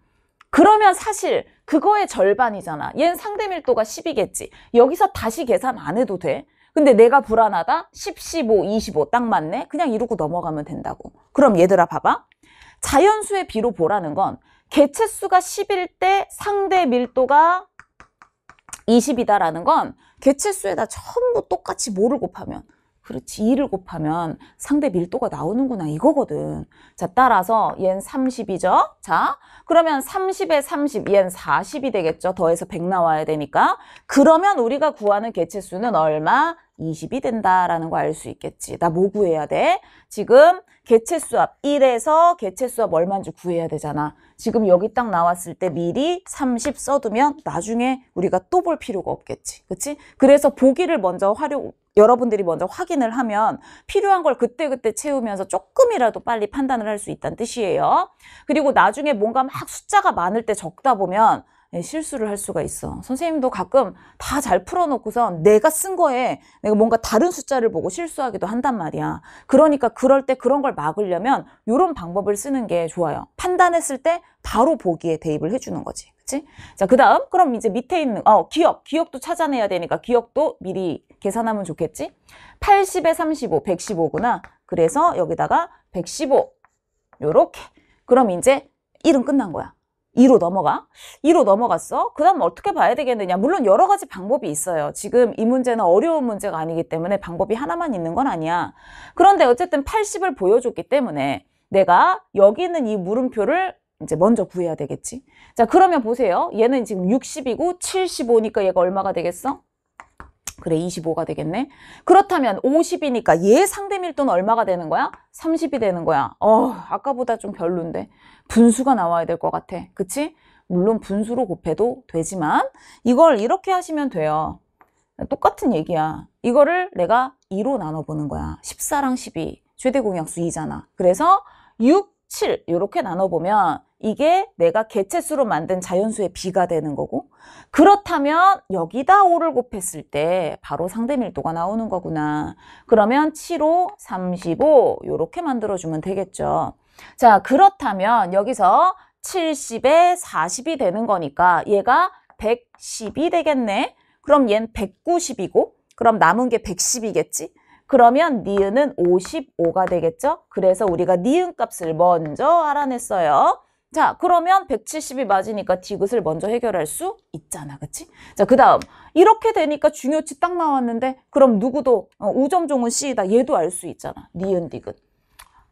그러면 사실 그거의 절반이잖아. 얘는 상대 밀도가 10이겠지. 여기서 다시 계산 안 해도 돼. 근데 내가 불안하다? 10, 15, 25 딱 맞네? 그냥 이러고 넘어가면 된다고. 그럼 얘들아 봐봐. 자연수의 비로 보라는 건 개체수가 10일 때 상대 밀도가 20이다라는 건 개체수에다 전부 똑같이 뭐를 곱하면 그렇지 2를 곱하면 상대 밀도가 나오는구나 이거거든. 자, 따라서 얘는 30이죠. 자, 그러면 30에 30, 얘는 40이 되겠죠. 더해서 100 나와야 되니까. 그러면 우리가 구하는 개체수는 얼마? 20이 된다라는 거 알 수 있겠지. 나 뭐 구해야 돼? 지금 개체수합 1에서 개체수합 얼마인지 구해야 되잖아. 지금 여기 딱 나왔을 때 미리 30 써두면 나중에 우리가 또 볼 필요가 없겠지. 그치? 그래서 보기를 먼저 여러분들이 먼저 확인을 하면 필요한 걸 그때그때 채우면서 조금이라도 빨리 판단을 할 수 있다는 뜻이에요. 그리고 나중에 뭔가 막 숫자가 많을 때 적다 보면 실수를 할 수가 있어. 선생님도 가끔 다 잘 풀어놓고선 내가 쓴 거에 내가 뭔가 다른 숫자를 보고 실수하기도 한단 말이야. 그러니까 그럴 때 그런 걸 막으려면 이런 방법을 쓰는 게 좋아요. 판단했을 때 바로 보기에 대입을 해주는 거지. 그치? 자, 그 다음 그럼 이제 밑에 있는 기억도 찾아내야 되니까 기억도 미리 계산하면 좋겠지? 80에 35, 115구나. 그래서 여기다가 115 요렇게. 그럼 이제 1은 끝난 거야. 2로 넘어가. 2로 넘어갔어. 그 다음 어떻게 봐야 되겠느냐. 물론 여러 가지 방법이 있어요. 지금 이 문제는 어려운 문제가 아니기 때문에 방법이 하나만 있는 건 아니야. 그런데 어쨌든 80을 보여줬기 때문에 내가 여기 있는 이 물음표를 이제 먼저 구해야 되겠지. 자, 그러면 보세요. 얘는 지금 60이고 75니까 얘가 얼마가 되겠어? 그래, 25가 되겠네. 그렇다면 50이니까 얘 상대 밀도는 얼마가 되는 거야? 30이 되는 거야. 아까보다 좀 별론데. 분수가 나와야 될 것 같아. 그치? 물론 분수로 곱해도 되지만 이걸 이렇게 하시면 돼요. 똑같은 얘기야. 이거를 내가 2로 나눠보는 거야. 14랑 12. 최대 공약수 2잖아. 그래서 6, 7 이렇게 나눠보면 이게 내가 개체수로 만든 자연수의 비가 되는 거고 그렇다면 여기다 5를 곱했을 때 바로 상대 밀도가 나오는 거구나. 그러면 7호 35 이렇게 만들어주면 되겠죠. 자, 그렇다면 여기서 70에 40이 되는 거니까 얘가 110이 되겠네. 그럼 얘는 190이고 그럼 남은 게 110이겠지. 그러면 니은은 55가 되겠죠? 그래서 우리가 니은 값을 먼저 알아냈어요. 자, 그러면 170이 맞으니까 디귿을 먼저 해결할 수 있잖아. 그치? 자, 그 다음. 이렇게 되니까 중요치 딱 나왔는데 그럼 누구도 우점종은 C이다. 얘도 알 수 있잖아. 니은 디귿.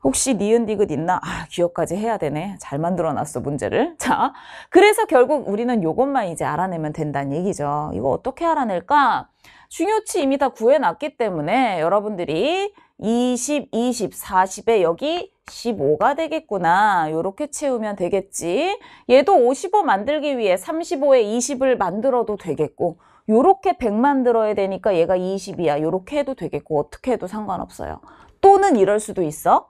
혹시 니은 디귿 있나? 기억까지 해야 되네. 잘 만들어놨어, 문제를. 자, 그래서 결국 우리는 요것만 이제 알아내면 된다는 얘기죠. 이거 어떻게 알아낼까? 중요치 이미 다 구해놨기 때문에 여러분들이 20, 20, 40에 여기 15가 되겠구나. 요렇게 채우면 되겠지. 얘도 55 만들기 위해 35에 20을 만들어도 되겠고 요렇게 100 만들어야 되니까 얘가 20이야. 요렇게 해도 되겠고 어떻게 해도 상관없어요. 또는 이럴 수도 있어.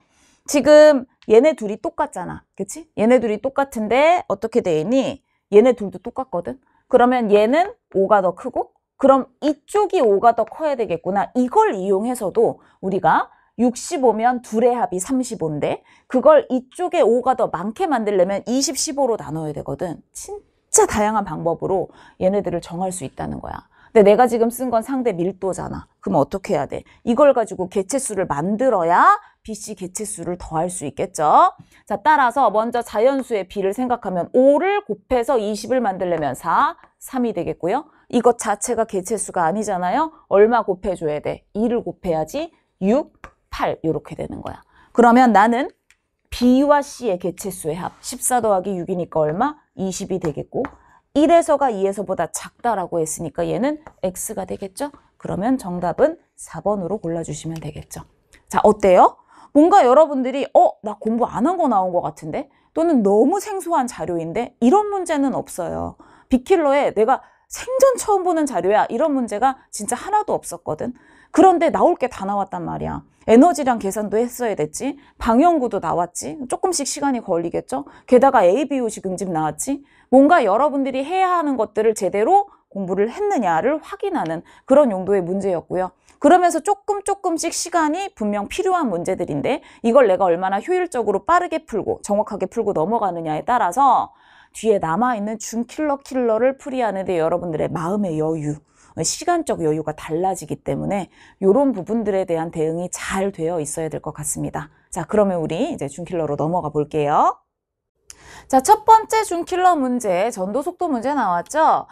지금 얘네 둘이 똑같잖아. 그치? 얘네 둘이 똑같은데 어떻게 돼 있니? 얘네 둘도 똑같거든. 그러면 얘는 5가 더 크고 그럼 이쪽이 5가 더 커야 되겠구나. 이걸 이용해서도 우리가 65면 둘의 합이 35인데 그걸 이쪽에 5가 더 많게 만들려면 20, 15로 나눠야 되거든. 진짜 다양한 방법으로 얘네들을 정할 수 있다는 거야. 근데 내가 지금 쓴 건 상대 밀도잖아. 그럼 어떻게 해야 돼? 이걸 가지고 개체수를 만들어야 BC 개체수를 더할 수 있겠죠. 자, 따라서 먼저 자연수의 B를 생각하면 5를 곱해서 20을 만들려면 4, 3이 되겠고요. 이것 자체가 개체수가 아니잖아요. 얼마 곱해줘야 돼? 2를 곱해야지 6, 8 이렇게 되는 거야. 그러면 나는 B와 C의 개체수의 합 14 더하기 6이니까 얼마? 20이 되겠고 1에서가 2에서보다 작다라고 했으니까 얘는 X가 되겠죠? 그러면 정답은 4번으로 골라주시면 되겠죠. 자, 어때요? 뭔가 여러분들이 나 공부 안 한 거 나온 것 같은데? 또는 너무 생소한 자료인데? 이런 문제는 없어요. 빅킬러에 내가 생전 처음 보는 자료야. 이런 문제가 진짜 하나도 없었거든. 그런데 나올 게 다 나왔단 말이야. 에너지량 계산도 했어야 됐지. 방연구도 나왔지. 조금씩 시간이 걸리겠죠. 게다가 ABO식 응집 나왔지. 뭔가 여러분들이 해야 하는 것들을 제대로 공부를 했느냐를 확인하는 그런 용도의 문제였고요. 그러면서 조금씩 시간이 분명 필요한 문제들인데 이걸 내가 얼마나 효율적으로 빠르게 풀고 정확하게 풀고 넘어가느냐에 따라서 뒤에 남아있는 킬러를 풀이하는 데 여러분들의 마음의 여유, 시간적 여유가 달라지기 때문에 이런 부분들에 대한 대응이 잘 되어 있어야 될 것 같습니다. 자, 그러면 우리 이제 준킬러로 넘어가 볼게요. 자, 첫 번째 준킬러 문제, 전도 속도 문제 나왔죠?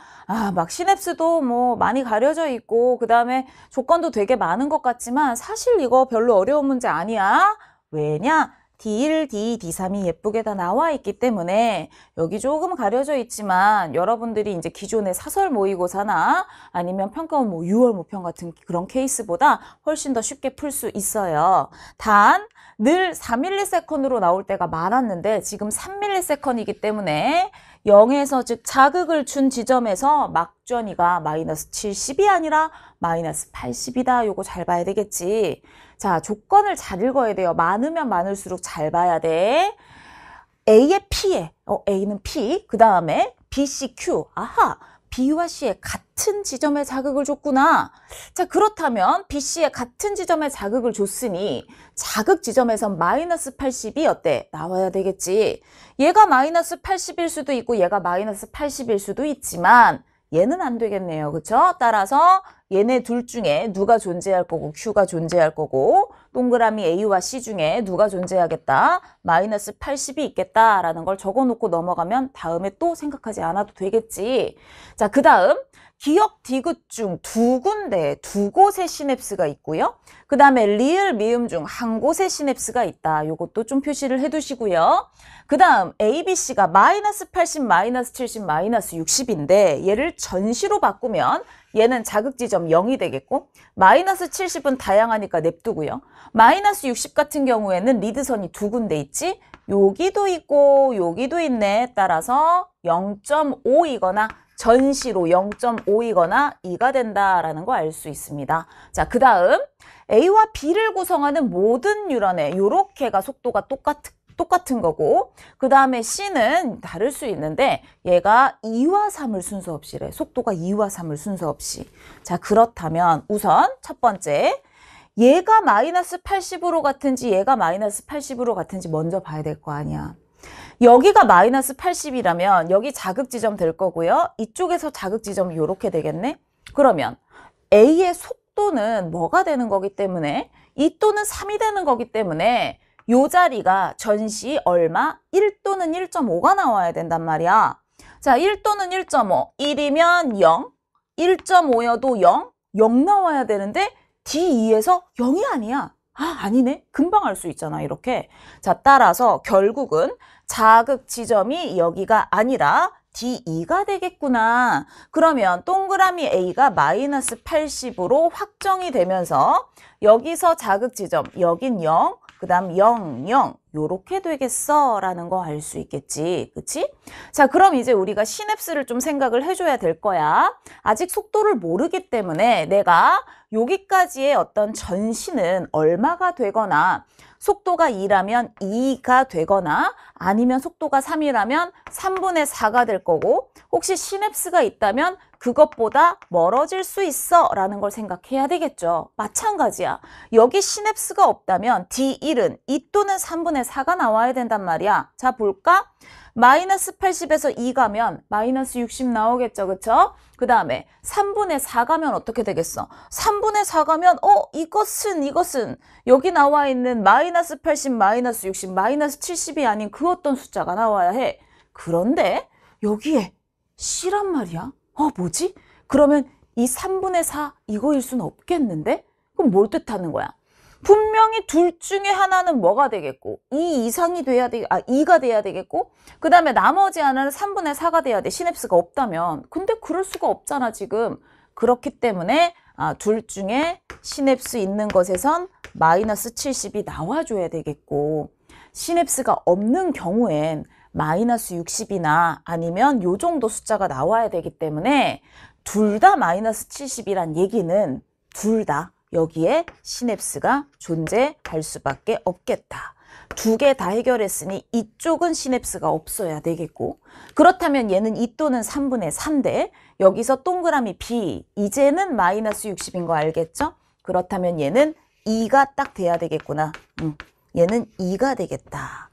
막 시냅스도 뭐 많이 가려져 있고 그 다음에 조건도 되게 많은 것 같지만 사실 이거 별로 어려운 문제 아니야. 왜냐? D1, D2, D3이 예쁘게 다 나와 있기 때문에 여기 조금 가려져 있지만 여러분들이 이제 기존의 사설 모의고사나 아니면 평가원 뭐 6월 모평 같은 그런 케이스보다 훨씬 더 쉽게 풀 수 있어요. 단 늘 4ms으로 나올 때가 많았는데 지금 3ms이기 때문에 0에서 즉 자극을 준 지점에서 막전이가 마이너스 70이 아니라 마이너스 80이다. 요거 잘 봐야 되겠지. 자, 조건을 잘 읽어야 돼요. 많으면 많을수록 잘 봐야 돼. A의 P에, A는 P, 그 다음에 B, C, Q. 아하, B와 C에 같은 지점에 자극을 줬구나. 자, 그렇다면 B, C에 같은 지점에 자극을 줬으니 자극 지점에서 마이너스 80이 어때? 나와야 되겠지. 얘가 마이너스 80일 수도 있고 얘가 마이너스 80일 수도 있지만 얘는 안 되겠네요. 그쵸? 따라서 얘네 둘 중에 누가 존재할 거고 Q가 존재할 거고 동그라미 A와 C 중에 누가 존재하겠다. 마이너스 80이 있겠다라는 걸 적어놓고 넘어가면 다음에 또 생각하지 않아도 되겠지. 자, 그 다음 기억 디귿 중 두 군데, 두 곳의 시냅스가 있고요. 그 다음에 리을, 미음 중 한 곳의 시냅스가 있다. 요것도 좀 표시를 해두시고요. 그 다음 A, B, C가 마이너스 80, 마이너스 70, 마이너스 60인데 얘를 전시로 바꾸면 얘는 자극지점 0이 되겠고 마이너스 70은 다양하니까 냅두고요. 마이너스 60 같은 경우에는 리드선이 두 군데 있지? 여기도 있고 여기도 있네. 따라서 0.5이거나 전시로 0.5이거나 2가 된다라는 거 알 수 있습니다. 자, 그 다음 A와 B를 구성하는 모든 뉴런의 요렇게가 속도가 똑같은 거고 그 다음에 C는 다를 수 있는데 얘가 2와 3을 순서 없이래. 속도가 2와 3을 순서 없이. 자, 그렇다면 우선 첫 번째 얘가 마이너스 80으로 같은지 얘가 마이너스 80으로 같은지 먼저 봐야 될 거 아니야. 여기가 마이너스 80이라면 여기 자극지점 될 거고요. 이쪽에서 자극지점이 이렇게 되겠네. 그러면 A의 속도는 뭐가 되는 거기 때문에 이 또는 3이 되는 거기 때문에 요 자리가 전시 얼마? 1 또는 1.5가 나와야 된단 말이야. 자, 1 또는 1.5. 1이면 0, 1.5여도 0, 0 나와야 되는데 D2에서 0이 아니야. 아니네. 금방 알 수 있잖아, 이렇게. 자, 따라서 결국은 자극 지점이 여기가 아니라 D2가 되겠구나. 그러면 동그라미 A가 마이너스 80으로 확정이 되면서 여기서 자극 지점, 여긴 0, 그 다음 0, 0 요렇게 되겠어 라는 거 알 수 있겠지. 그치? 자, 그럼 이제 우리가 시냅스를 좀 생각을 해줘야 될 거야. 아직 속도를 모르기 때문에 내가 여기까지의 어떤 전시는 얼마가 되거나 속도가 2라면 2가 되거나 아니면 속도가 3이라면 3분의 4가 될 거고 혹시 시냅스가 있다면 그것보다 멀어질 수 있어 라는 걸 생각해야 되겠죠. 마찬가지야. 여기 시냅스가 없다면 D1은 2 또는 3분의 4가 나와야 된단 말이야. 자, 볼까? 마이너스 80에서 2 가면 마이너스 60 나오겠죠. 그쵸? 그 다음에 3분의 4 가면 어떻게 되겠어? 3분의 4 가면 이것은 여기 나와 있는 마이너스 80, 마이너스 60, 마이너스 70이 아닌 그 어떤 숫자가 나와야 해. 그런데 여기에 C란 말이야. 뭐지? 그러면 이 3분의 4 이거일 수는 없겠는데? 그럼 뭘 뜻하는 거야? 분명히 둘 중에 하나는 뭐가 되겠고 2 이상이 돼야 돼, 2가 돼야 되겠고 그 다음에 나머지 하나는 3분의 4가 돼야 돼. 시냅스가 없다면. 근데 그럴 수가 없잖아 지금. 그렇기 때문에 둘 중에 시냅스 있는 것에선 마이너스 70이 나와줘야 되겠고 시냅스가 없는 경우엔 마이너스 60이나 아니면 요 정도 숫자가 나와야 되기 때문에 둘 다 마이너스 70이란 얘기는 둘 다 여기에 시냅스가 존재할 수밖에 없겠다. 두 개 다 해결했으니 이쪽은 시냅스가 없어야 되겠고 그렇다면 얘는 2 또는 3분의 4인데 여기서 동그라미 B 이제는 마이너스 60인 거 알겠죠? 그렇다면 얘는 2가 딱 돼야 되겠구나. 얘는 2가 되겠다.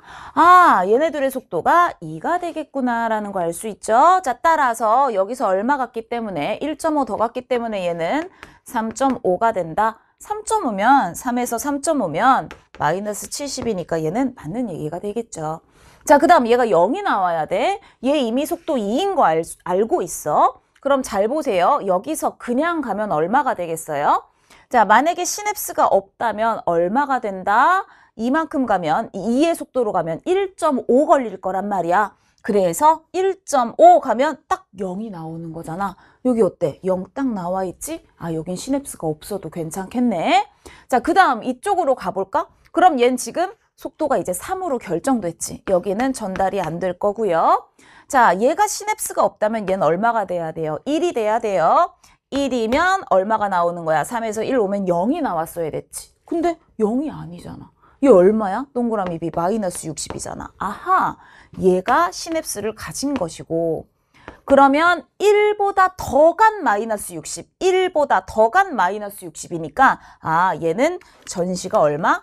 얘네들의 속도가 2가 되겠구나 라는 거 알 수 있죠? 자, 따라서 여기서 얼마 같기 때문에 1.5 더 같기 때문에 얘는 3.5가 된다. 3.5면 3에서 3.5면 마이너스 70이니까 얘는 맞는 얘기가 되겠죠. 자, 그 다음 얘가 0이 나와야 돼. 얘 이미 속도 2인 거 알고 있어. 그럼 잘 보세요. 여기서 그냥 가면 얼마가 되겠어요? 자, 만약에 시냅스가 없다면 얼마가 된다? 이만큼 가면 2의 속도로 가면 1.5 걸릴 거란 말이야. 그래서 1.5 가면 딱 0이 나오는 거잖아. 여기 어때? 0 딱 나와 있지? 여긴 시냅스가 없어도 괜찮겠네. 자, 그 다음 이쪽으로 가볼까? 그럼 얘는 지금 속도가 이제 3으로 결정됐지. 여기는 전달이 안 될 거고요. 자, 얘가 시냅스가 없다면 얘는 얼마가 돼야 돼요? 1이 돼야 돼요. 1이면 얼마가 나오는 거야? 3에서 1 오면 0이 나왔어야 됐지. 근데 0이 아니잖아. 얘 얼마야? 동그라미 B 마이너스 60이잖아. 아하, 얘가 시냅스를 가진 것이고 그러면 1보다 더 간 마이너스 60, 1보다 더 간 마이너스 60이니까 얘는 전시가 얼마?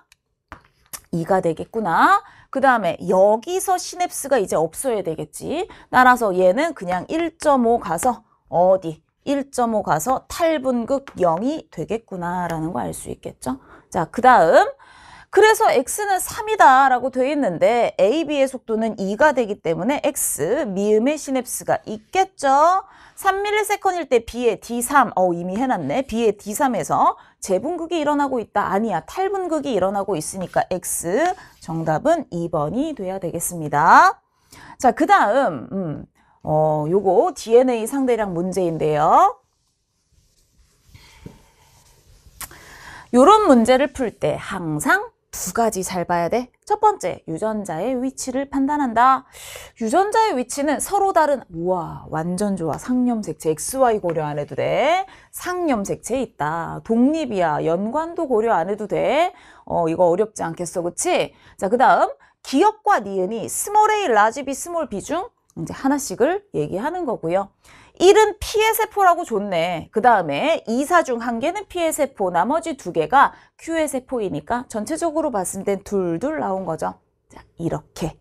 2가 되겠구나. 그 다음에 여기서 시냅스가 이제 없어야 되겠지. 따라서 얘는 그냥 1.5 가서 어디? 1.5 가서 탈분극 0이 되겠구나 라는 거 알 수 있겠죠. 자, 그 다음 그래서 x는 3이다 라고 되어 있는데 a, b의 속도는 2가 되기 때문에 x, 미음의 시냅스가 있겠죠. 3ms일 때 b의 d3, 이미 해놨네. b의 d3에서 재분극이 일어나고 있다. 아니야, 탈분극이 일어나고 있으니까 x, 정답은 2번이 돼야 되겠습니다. 자, 그 다음 요거 DNA 상대량 문제인데요. 요런 문제를 풀 때 항상 두 가지 잘 봐야 돼. 첫 번째, 유전자의 위치를 판단한다. 유전자의 위치는 서로 다른, 우와, 완전 좋아. 상념색체, XY 고려 안 해도 돼. 상념색체 있다. 독립이야. 연관도 고려 안 해도 돼. 이거 어렵지 않겠어, 그치? 자, 그 다음, 기억과 니은이 스몰 a, 라지 b, 스몰 b 중 이제 하나씩을 얘기하는 거고요. 1은 P의 세포라고 줬네. 그 다음에 2, 4 중 1개는 P의 세포, 나머지 2개가 Q의 세포이니까 전체적으로 봤을 땐 둘둘 나온 거죠. 자, 이렇게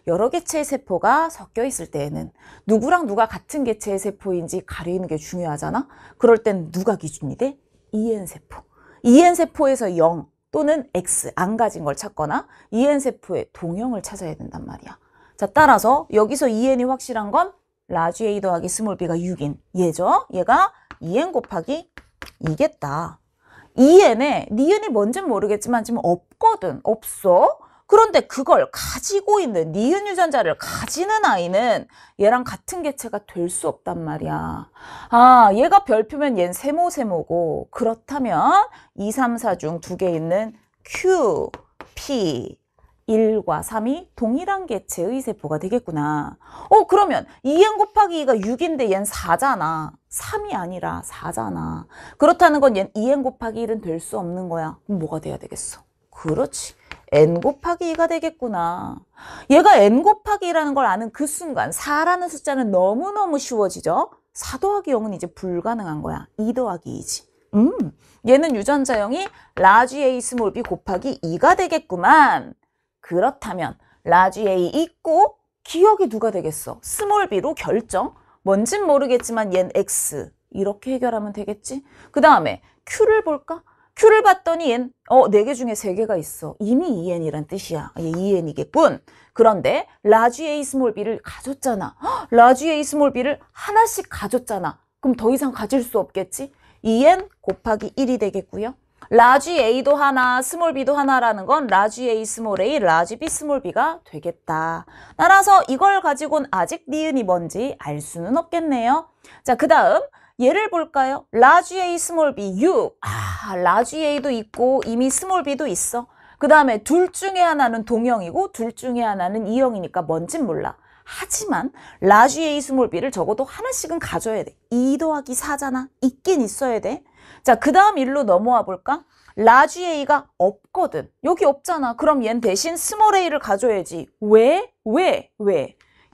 여러 개체의 세포가 섞여 있을 때에는 누구랑 누가 같은 개체의 세포인지 가리는 게 중요하잖아. 그럴 땐 누가 기준이 돼? EN세포. EN세포에서 0 또는 X 안 가진 걸 찾거나 EN세포의 동형을 찾아야 된단 말이야. 자, 따라서 여기서 EN이 확실한 건 라지 A 더하기 스몰 b가 6인 얘죠. 얘가 2n 곱하기 2겠다. 2n에 니은이 뭔지는 모르겠지만 지금 없거든. 없어. 그런데 그걸 가지고 있는 니은 유전자를 가지는 아이는 얘랑 같은 개체가 될 수 없단 말이야. 얘가 별표면 얘는 세모고 그렇다면 2, 3, 4 중 2개 있는 Q, P 1과 3이 동일한 개체의 세포가 되겠구나. 그러면 2n 곱하기 2가 6인데 얘는 4잖아. 3이 아니라 4잖아. 그렇다는 건 얘는 2n 곱하기 1은 될 수 없는 거야. 그럼 뭐가 돼야 되겠어? 그렇지. n 곱하기 2가 되겠구나. 얘가 n 곱하기 2라는 걸 아는 그 순간 4라는 숫자는 너무너무 쉬워지죠? 4 더하기 0은 이제 불가능한 거야. 2 더하기 2지. 얘는 유전자형이 라지 A 스몰 b 곱하기 2가 되겠구만. 그렇다면 라지 A 있고 기억이 누가 되겠어? 스몰 b로 결정. 뭔진 모르겠지만 얘는 x. 이렇게 해결하면 되겠지? 그 다음에 q를 볼까? q를 봤더니 얘는 4개 중에 3개가 있어. 이미 2n이란 뜻이야. 얘 2n이겠군. 그런데 라지 A 스몰 b를 가졌잖아. 라지 A 스몰 b를 하나씩 가졌잖아. 그럼 더 이상 가질 수 없겠지? 2n 곱하기 1이 되겠고요. 라지 A도 하나, 스몰 B도 하나라는 건 라지 A, 스몰 A, 라지 B, 스몰 B가 되겠다. 따라서 이걸 가지고는 아직 니은이 뭔지 알 수는 없겠네요. 자, 그 다음 얘를 볼까요? 라지 A, 스몰 B, 6. 라지 A도 있고 이미 스몰 B도 있어. 그 다음에 둘 중에 하나는 동형이고 둘 중에 하나는 이형이니까 뭔진 몰라. 하지만 라지 A, 스몰 B를 적어도 하나씩은 가져야 돼. 2 더하기 4잖아. 있긴 있어야 돼. 자, 그 다음 일로 넘어와 볼까? 라지 A가 없거든. 여기 없잖아. 그럼 얘는 대신 스몰 A를 가져야지. 왜?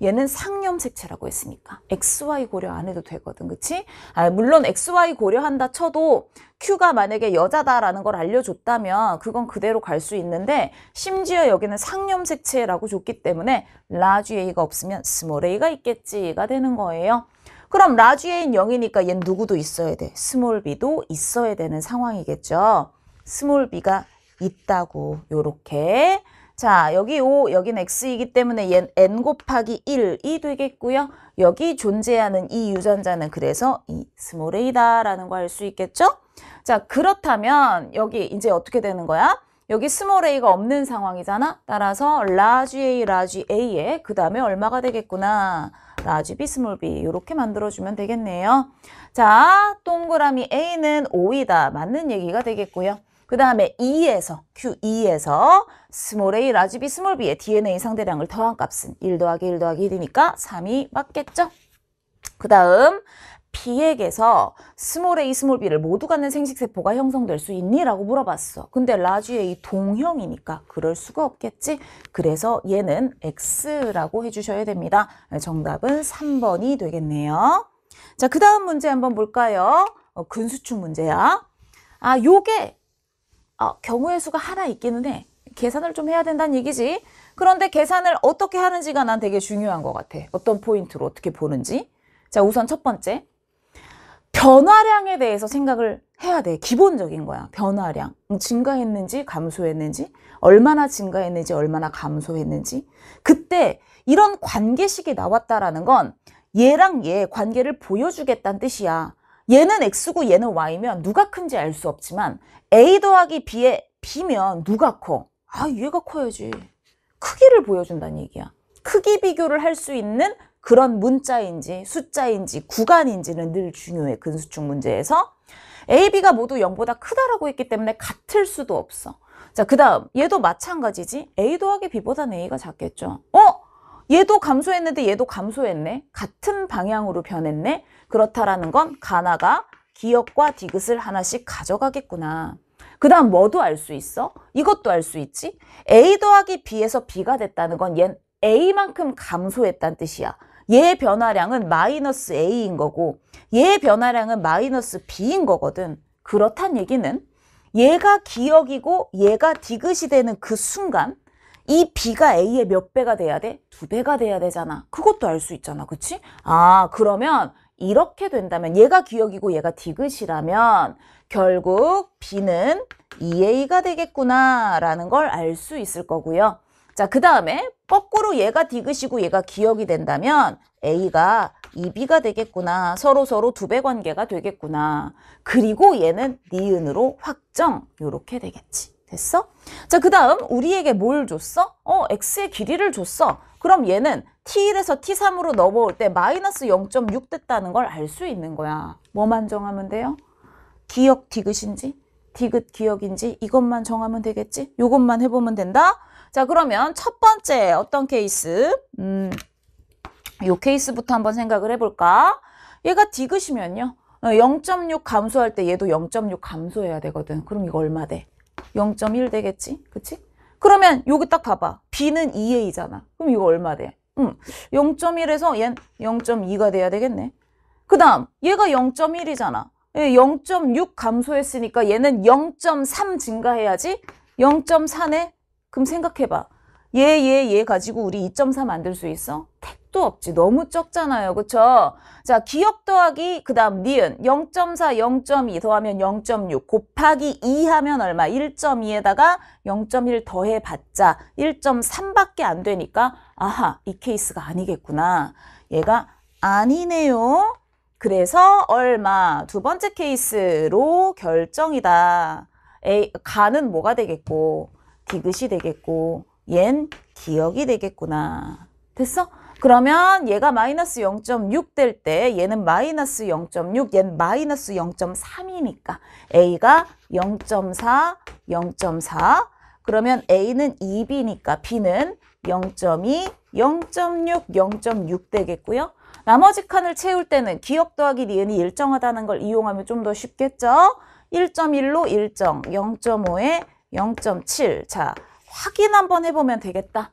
얘는 상염색체라고 했으니까. XY 고려 안 해도 되거든. 그치? 물론 XY 고려한다 쳐도 Q가 만약에 여자다라는 걸 알려줬다면 그건 그대로 갈 수 있는데 심지어 여기는 상염색체라고 줬기 때문에 라지 A가 없으면 스몰 A가 있겠지가 되는 거예요. 그럼 라지 A는 0이니까 얘는 누구도 있어야 돼. 스몰 B도 있어야 되는 상황이겠죠. 스몰 B가 있다고 요렇게. 자, 여기 5, 여기는 X이기 때문에 얘는 N 곱하기 1이 되겠고요. 여기 존재하는 이 유전자는 그래서 이 스몰 A다라는 거 알 수 있겠죠? 자, 그렇다면 여기 이제 어떻게 되는 거야? 여기 스몰 A가 없는 상황이잖아. 따라서 라지 A에 그 다음에 얼마가 되겠구나. 라지 B, 스몰 B 이렇게 만들어주면 되겠네요. 자, 동그라미 A는 5이다. 맞는 얘기가 되겠고요. 그 다음에 Q2에서 스몰 A, 라지 B, 스몰 B의 DNA 상대량을 더한 값은 1 더하기 1 더하기 1이니까 3이 맞겠죠? 그 다음 B에게서 스몰 A, 스몰 B를 모두 갖는 생식세포가 형성될 수 있니? 라고 물어봤어. 근데 라지 A 동형이니까 그럴 수가 없겠지? 그래서 얘는 X라고 해주셔야 됩니다. 정답은 3번이 되겠네요. 자, 그 다음 문제 한번 볼까요? 근수축 문제야. 요게 경우의 수가 하나 있기는 해. 계산을 좀 해야 된다는 얘기지. 그런데 계산을 어떻게 하는지가 난 되게 중요한 것 같아. 어떤 포인트로 어떻게 보는지. 자, 우선 첫 번째. 변화량에 대해서 생각을 해야 돼. 기본적인 거야. 변화량. 증가했는지 감소했는지, 얼마나 증가했는지 얼마나 감소했는지. 그때 이런 관계식이 나왔다라는 건 얘랑 얘 관계를 보여주겠다는 뜻이야. 얘는 X고 얘는 Y면 누가 큰지 알 수 없지만 A 더하기 B에 B면 누가 커? 얘가 커야지. 크기를 보여준다는 얘기야. 크기 비교를 할 수 있는 그런 문자인지 숫자인지 구간인지는 늘 중요해. 근수축 문제에서. A, B가 모두 0보다 크다라고 했기 때문에 같을 수도 없어. 자, 그 다음 얘도 마찬가지지. A 더하기 B보다는 A가 작겠죠. 얘도 감소했는데 얘도 감소했네. 같은 방향으로 변했네. 그렇다라는 건 가나가 기역과 디귿을 하나씩 가져가겠구나. 그 다음 뭐도 알 수 있어? 이것도 알 수 있지. A 더하기 B에서 B가 됐다는 건 얜 A만큼 감소했다는 뜻이야. 얘의 변화량은 마이너스 A인 거고 얘의 변화량은 마이너스 B인 거거든. 그렇단 얘기는 얘가 기역이고 얘가 디귿이 되는 그 순간 이 B가 A의 몇 배가 돼야 돼? 2배가 돼야 되잖아. 그것도 알 수 있잖아. 그치? 그러면 이렇게 된다면 얘가 기역이고 얘가 디귿이라면 결국 B는 2A가 되겠구나 라는 걸 알 수 있을 거고요. 자, 그 다음에 거꾸로 얘가 디귿이고 얘가 기역이 된다면 A가 2B가 되겠구나. 서로 2배 관계가 되겠구나. 그리고 얘는 니은으로 확정. 요렇게 되겠지. 됐어? 자, 그 다음 우리에게 뭘 줬어? X의 길이를 줬어. 그럼 얘는 T1에서 T3으로 넘어올 때 마이너스 0.6 됐다는 걸 알 수 있는 거야. 뭐만 정하면 돼요? 기역 디귿인지 디귿 기역인지 이것만 정하면 되겠지? 요것만 해보면 된다? 자, 그러면 첫 번째 어떤 케이스? 요 케이스부터 한번 생각을 해볼까? 얘가 디귿이면요. 0.6 감소할 때 얘도 0.6 감소해야 되거든. 그럼 이거 얼마 돼? 0.1 되겠지? 그치? 그러면 여기 딱 봐봐. B는 2A잖아. 그럼 이거 얼마 돼? 0.1에서 얘는 0.2가 돼야 되겠네. 그 다음 얘가 0.1이잖아. 0.6 감소했으니까 얘는 0.3 증가해야지. 0.4네? 그럼 생각해봐. 얘 가지고 우리 2.4 만들 수 있어? 택도 없지. 너무 적잖아요. 그쵸? 자, 기역 더하기 그 다음 니은 0.4, 0.2 더하면 0.6 곱하기 2 하면 얼마? 1.2에다가 0.1 더해봤자 1.3밖에 안 되니까 이 케이스가 아니겠구나. 얘가 아니네요. 그래서 얼마? 두 번째 케이스로 결정이다. 가는 뭐가 되겠고, 디귿이 되겠고, 얜 기억이 되겠구나. 됐어? 그러면 얘가 마이너스 0.6 될 때 얘는 마이너스 0.6, 얘는 마이너스 0.3이니까 A가 0.4, 0.4. 그러면 A는 2B니까 B는 0.2, 0.6, 0.6 되겠고요. 나머지 칸을 채울 때는 기억 더하기 니은이 일정하다는 걸 이용하면 좀 더 쉽겠죠? 1.1로 일정, 0.5에 0.7. 자, 확인 한번 해보면 되겠다.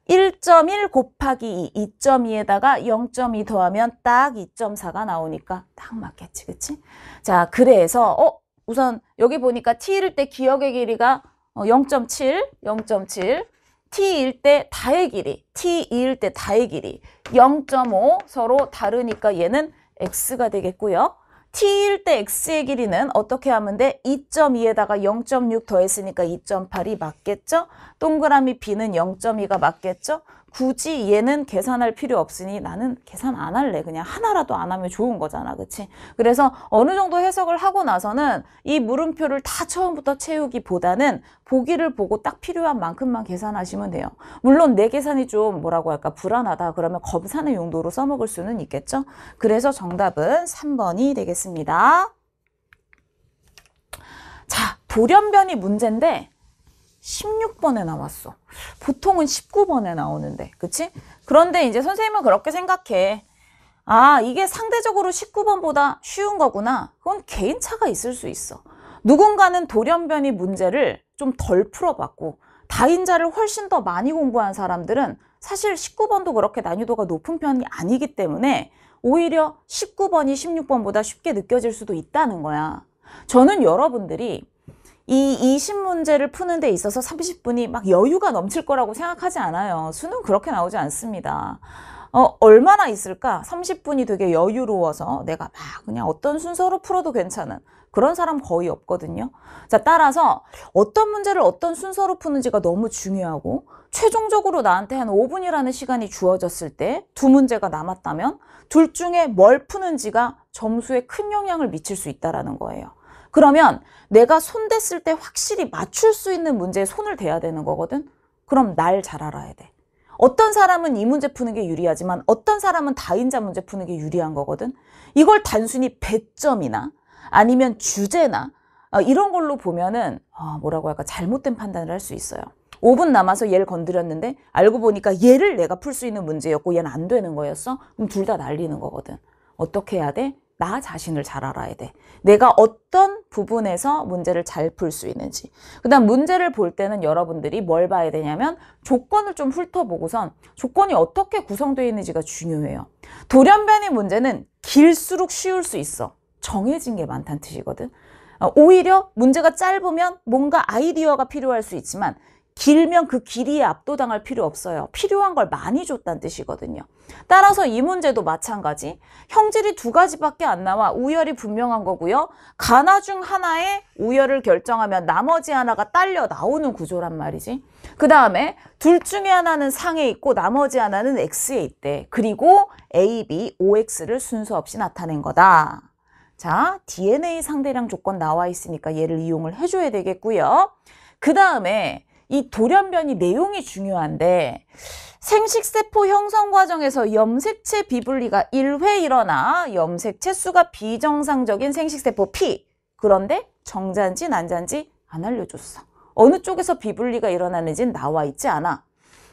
1.1 곱하기 2, 2.2에다가 0.2 더하면 딱 2.4가 나오니까 딱 맞겠지, 그치? 자, 그래서 우선 여기 보니까 t일 때 기억의 길이가 0.7, 0.7, t일 때 다의 길이, t2일 때 다의 길이 0.5 서로 다르니까 얘는 x가 되겠고요. t일 때 x의 길이는 어떻게 하면 돼? 2.2에다가 0.6 더했으니까 2.8이 맞겠죠? 동그라미 b는 0.2가 맞겠죠? 굳이 얘는 계산할 필요 없으니 나는 계산 안 할래. 그냥 하나라도 안 하면 좋은 거잖아. 그치? 그래서 어느 정도 해석을 하고 나서는 이 물음표를 다 처음부터 채우기보다는 보기를 보고 딱 필요한 만큼만 계산하시면 돼요. 물론 내 계산이 좀 뭐라고 할까 불안하다. 그러면 검사의 용도로 써먹을 수는 있겠죠? 그래서 정답은 3번이 되겠습니다. 자, 돌연변이 문제인데 16번에 나왔어. 보통은 19번에 나오는데, 그치? 그런데 이제 선생님은 그렇게 생각해. 아, 이게 상대적으로 19번보다 쉬운 거구나. 그건 개인차가 있을 수 있어. 누군가는 돌연변이 문제를 좀 덜 풀어봤고, 다인자를 훨씬 더 많이 공부한 사람들은 사실 19번도 그렇게 난이도가 높은 편이 아니기 때문에 오히려 19번이 16번보다 쉽게 느껴질 수도 있다는 거야. 저는 여러분들이 이 20문제를 푸는 데 있어서 30분이 막 여유가 넘칠 거라고 생각하지 않아요. 수능 그렇게 나오지 않습니다. 얼마나 있을까? 30분이 되게 여유로워서 내가 막 그냥 어떤 순서로 풀어도 괜찮은 그런 사람 거의 없거든요. 자, 따라서 어떤 문제를 어떤 순서로 푸는지가 너무 중요하고 최종적으로 나한테 한 5분이라는 시간이 주어졌을 때 두 문제가 남았다면 둘 중에 뭘 푸는지가 점수에 큰 영향을 미칠 수 있다는 거예요. 그러면 내가 손 댔을 때 확실히 맞출 수 있는 문제에 손을 대야 되는 거거든. 그럼 날 잘 알아야 돼. 어떤 사람은 이 문제 푸는 게 유리하지만 어떤 사람은 다인자 문제 푸는 게 유리한 거거든. 이걸 단순히 배점이나 아니면 주제나 이런 걸로 보면은 뭐라고 할까 잘못된 판단을 할 수 있어요. 5분 남아서 얘를 건드렸는데 알고 보니까 얘를 내가 풀 수 있는 문제였고 얘는 안 되는 거였어. 그럼 둘 다 날리는 거거든. 어떻게 해야 돼? 나 자신을 잘 알아야 돼. 내가 어떤 부분에서 문제를 잘 풀 수 있는지. 그 다음 문제를 볼 때는 여러분들이 뭘 봐야 되냐면 조건을 좀 훑어보고선 조건이 어떻게 구성되어 있는지가 중요해요. 돌연변이 문제는 길수록 쉬울 수 있어. 정해진 게 많다는 뜻이거든. 오히려 문제가 짧으면 뭔가 아이디어가 필요할 수 있지만 길면 그 길이에 압도당할 필요 없어요. 필요한 걸 많이 줬다는 뜻이거든요. 따라서 이 문제도 마찬가지. 형질이 두 가지밖에 안 나와 우열이 분명한 거고요. 가나 중 하나에 우열을 결정하면 나머지 하나가 딸려 나오는 구조란 말이지. 그 다음에 둘 중에 하나는 상에 있고 나머지 하나는 x에 있대. 그리고 a, b, ox를 순서 없이 나타낸 거다. 자, DNA 상대량 조건 나와 있으니까 얘를 이용을 해줘야 되겠고요. 그 다음에 이 돌연변이 내용이 중요한데 생식세포 형성 과정에서 염색체 비분리가 1회 일어나 염색체 수가 비정상적인 생식세포 P. 그런데 정자인지 난자인지 안 알려줬어. 어느 쪽에서 비분리가 일어나는지는 나와 있지 않아.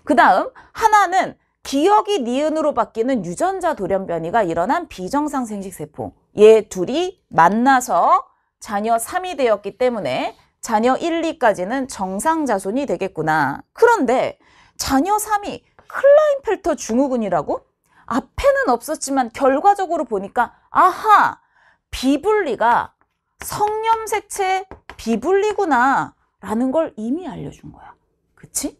그 다음 하나는 기억이 니은으로 바뀌는 유전자 돌연변이가 일어난 비정상 생식세포. 얘 둘이 만나서 자녀 3이 되었기 때문에 자녀 1, 2까지는 정상자손이 되겠구나. 그런데 자녀 3이 클라인펠터 증후군이라고? 앞에는 없었지만 결과적으로 보니까 아하! 비분리가 성염색체 비분리구나 라는 걸 이미 알려준 거야. 그치?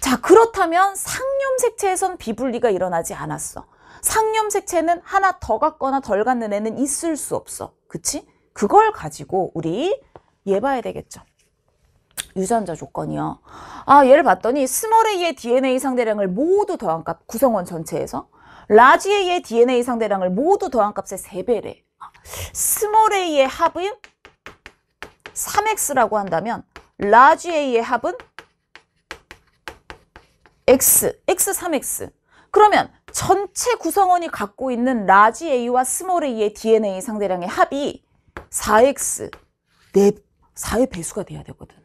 자, 그렇다면 상염색체에선 비분리가 일어나지 않았어. 상염색체는 하나 더 갖거나 덜 갖는 애는 있을 수 없어. 그치? 그걸 가지고 우리 얘 봐야 되겠죠. 유전자 조건이요. 얘를 봤더니 스몰 a의 DNA 상대량을 모두 더한 값 구성원 전체에서 라지 a의 DNA 상대량을 모두 더한 값의 3배래. 스몰 a의 합은 3x라고 한다면 라지 A의 합은 x, x 3x. 그러면 전체 구성원이 갖고 있는 라지 A와 스몰 a의 DNA 상대량의 합이 4x, 4의 배수가 돼야 되거든.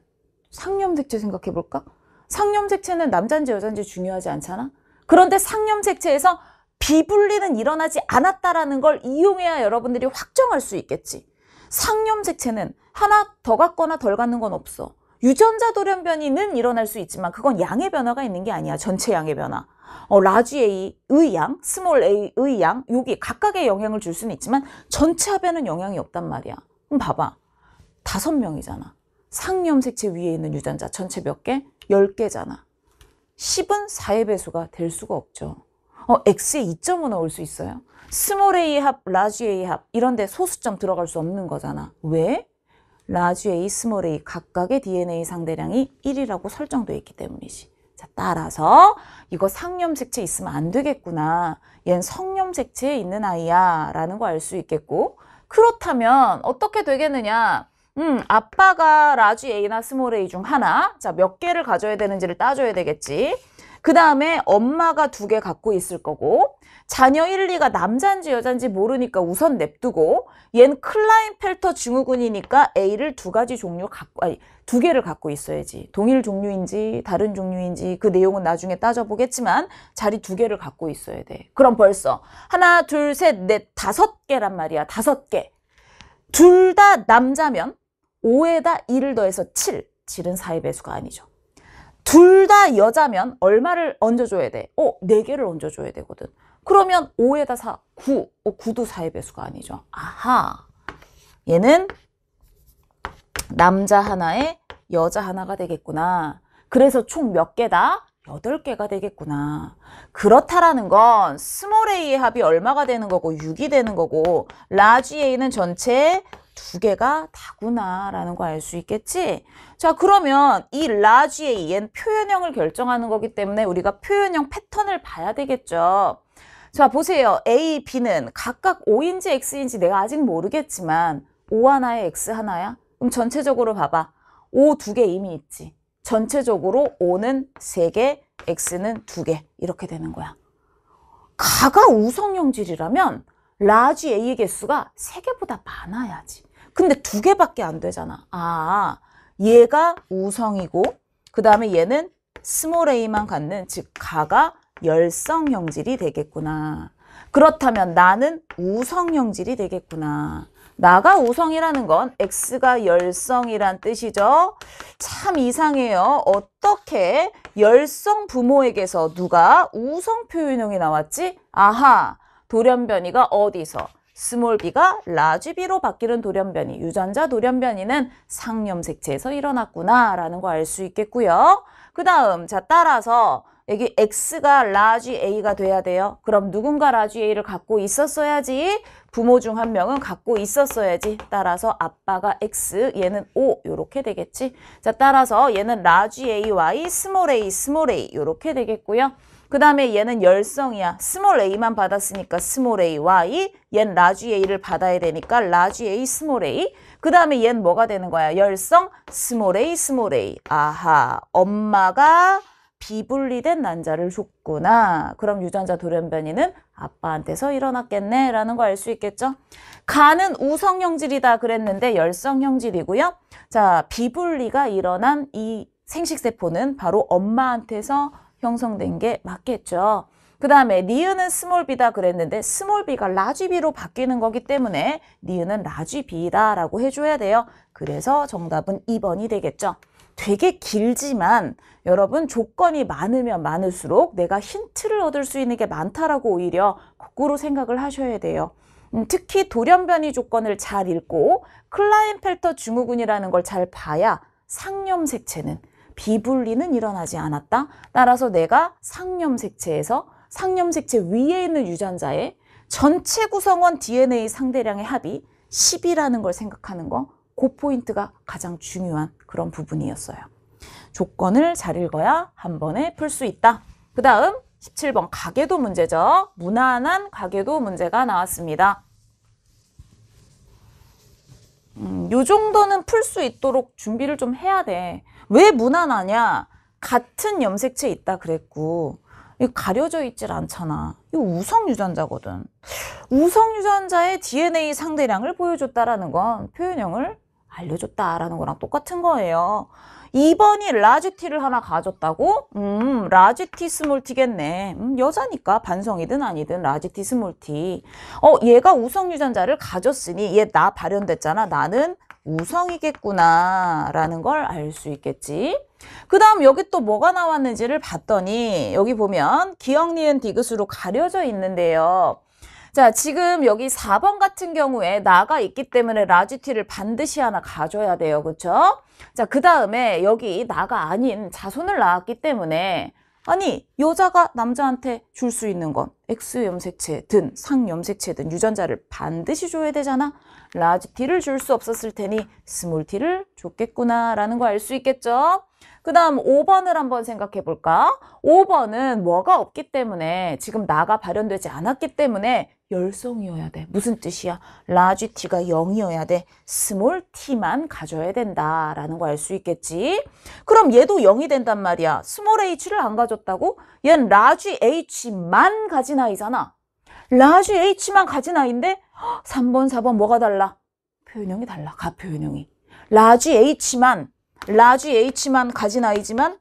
상념색체 생각해볼까? 상념색체는 남자인지 여자인지 중요하지 않잖아? 그런데 상념색체에서 비분리는 일어나지 않았다라는 걸 이용해야 여러분들이 확정할 수 있겠지. 상념색체는 하나 더 갖거나 덜 갖는 건 없어. 유전자 돌연변이는 일어날 수 있지만 그건 양의 변화가 있는 게 아니야. 전체 양의 변화. 라지 A의 양, 스몰 A의 양, 여기 각각의 영향을 줄 수는 있지만 전체 합에는 영향이 없단 말이야. 그럼 봐봐. 5명이잖아. 상념색체 위에 있는 유전자 전체 몇 개? 10개잖아. 10은 4의 배수가 될 수가 없죠. X에 2점은 넣을 수 있어요. 스몰 A 합, 라지 A 합 이런 데 소수점 들어갈 수 없는 거잖아. 왜? 라지 A, 스몰 A 각각의 DNA 상대량이 1이라고 설정되어 있기 때문이지. 자, 따라서 이거 상념색체 있으면 안 되겠구나. 얜 성념색체에 있는 아이야 라는 거 알 수 있겠고, 그렇다면 어떻게 되겠느냐. 아빠가 라지 A나 스몰 A 중 하나, 자, 몇 개를 가져야 되는지를 따져야 되겠지. 그 다음에 엄마가 2개 갖고 있을 거고, 자녀 1, 2가 남자인지 여자인지 모르니까 우선 냅두고, 얜 클라인펠터 증후군이니까 A를 2가지 종류 갖고, 2개를 갖고 있어야지. 동일 종류인지 다른 종류인지 그 내용은 나중에 따져보겠지만 자리 2개를 갖고 있어야 돼. 그럼 벌써 하나, 둘, 셋, 넷, 5개란 말이야. 5개. 둘 다 남자면 5에다 2를 더해서 7. 7은 4의 배수가 아니죠. 둘 다 여자면 얼마를 얹어줘야 돼? 4개를 얹어줘야 되거든. 그러면 5에다 4, 9. 9도 4의 배수가 아니죠. 아하. 얘는 남자 하나에 여자 하나가 되겠구나. 그래서 총 몇 개다? 8개가 되겠구나. 그렇다라는 건 스몰 A의 합이 얼마가 되는 거고 6이 되는 거고 라지 A는 전체 2개가 다구나 라는 거 알 수 있겠지? 자, 그러면 이 라지 A, 얘는 표현형을 결정하는 거기 때문에 우리가 표현형 패턴을 봐야 되겠죠. 자, 보세요. A, B는 각각 O인지 X인지 내가 아직 모르겠지만 O 하나에 X 하나야? 그럼 전체적으로 봐봐. O 2개 이미 있지. 전체적으로 O는 3개, X는 2개 이렇게 되는 거야. 가가 우성형질이라면 라지 A의 개수가 3개보다 많아야지. 근데 2개밖에 안 되잖아. 얘가 우성이고 그 다음에 얘는 스몰 A만 갖는, 즉 가가 열성형질이 되겠구나. 그렇다면 나는 우성형질이 되겠구나. 나가 우성이라는 건 X가 열성이란 뜻이죠. 참 이상해요. 어떻게 열성 부모에게서 누가 우성 표현형이 나왔지? 아하, 돌연변이가 어디서? 스몰 b가 라지 b로 바뀌는 돌연변이, 유전자 돌연변이는 상념색체에서 일어났구나 라는 거 알 수 있겠고요. 그 다음, 자, 따라서 여기 X가 라지 A가 돼야 돼요. 그럼 누군가 라지 A를 갖고 있었어야지. 부모 중 한 명은 갖고 있었어야지. 따라서 아빠가 X, 얘는 O 요렇게 되겠지. 자, 따라서 얘는 라지 AY, 스몰 A, 스몰 A 요렇게 되겠고요. 그 다음에 얘는 열성이야. 스몰 A만 받았으니까 스몰 A, Y. 얘는 라지 A를 받아야 되니까 라지 A, 스몰 A. 그 다음에 얘는 뭐가 되는 거야? 열성, 스몰 A, 스몰 A. 아하, 엄마가 비분리된 난자를 줬구나. 그럼 유전자 돌연변이는 아빠한테서 일어났겠네 라는 거 알 수 있겠죠? 가는 우성형질이다 그랬는데 열성형질이고요. 자, 비분리가 일어난 이 생식세포는 바로 엄마한테서 형성된 게 맞겠죠. 그 다음에 니은은 스몰 b다 그랬는데 스몰 b가 라지 b로 바뀌는 거기 때문에 니은은 라지 b다 라고 해줘야 돼요. 그래서 정답은 2번이 되겠죠. 되게 길지만 여러분 조건이 많으면 많을수록 내가 힌트를 얻을 수 있는 게 많다라고 오히려 거꾸로 생각을 하셔야 돼요. 특히 돌연변이 조건을 잘 읽고 클라인펠터 증후군이라는 걸 잘 봐야 상념색체는 비분리는 일어나지 않았다. 따라서 내가 상념색체에서 상념색체 위에 있는 유전자의 전체 구성원 DNA 상대량의 합이 10이라는 걸 생각하는 거, 그 포인트가 가장 중요한 그런 부분이었어요. 조건을 잘 읽어야 한 번에 풀 수 있다. 그 다음 17번 가계도 문제죠. 무난한 가계도 문제가 나왔습니다. 요 정도는 풀 수 있도록 준비를 좀 해야 돼. 왜 무난하냐? 같은 염색체 있다 그랬고 이거 가려져 있질 않잖아. 이거 우성 유전자거든. 우성 유전자의 DNA 상대량을 보여줬다라는 건 표현형을 알려줬다라는 거랑 똑같은 거예요. 2번이 라지 T를 하나 가졌다고? 라지 T 스몰 T겠네. 여자니까 반성이든 아니든 라지 T 스몰 T. 얘가 우성 유전자를 가졌으니 얘 나 발현됐잖아. 나는 우성이겠구나 라는 걸 알 수 있겠지. 그 다음 여기 또 뭐가 나왔는지를 봤더니 여기 보면 기역, 니은, 디귿으로 가려져 있는데요. 자, 지금 여기 4번 같은 경우에 나가 있기 때문에 라지 T를 반드시 하나 가져야 돼요. 그쵸? 자, 그 다음에 여기 나가 아닌 자손을 낳았기 때문에 아니 여자가 남자한테 줄 수 있는 건 X 염색체든 상염색체든 유전자를 반드시 줘야 되잖아. 라지 T를 줄 수 없었을 테니 스몰 T를 줬겠구나 라는 거 알 수 있겠죠? 그 다음 5번을 한번 생각해 볼까? 5번은 뭐가 없기 때문에 지금 나가 발현되지 않았기 때문에 열성이어야 돼. 무슨 뜻이야? 라지 T가 0이어야 돼. 스몰 T만 가져야 된다라는 거 알 수 있겠지? 그럼 얘도 0이 된단 말이야. 스몰 H를 안 가졌다고? 얘는 라지 H만 가진 아이잖아. 라지 H만 가진 아이인데 3번, 4번 뭐가 달라? 표현형이 달라. 가표현형이. 라지 H만 가진 아이지만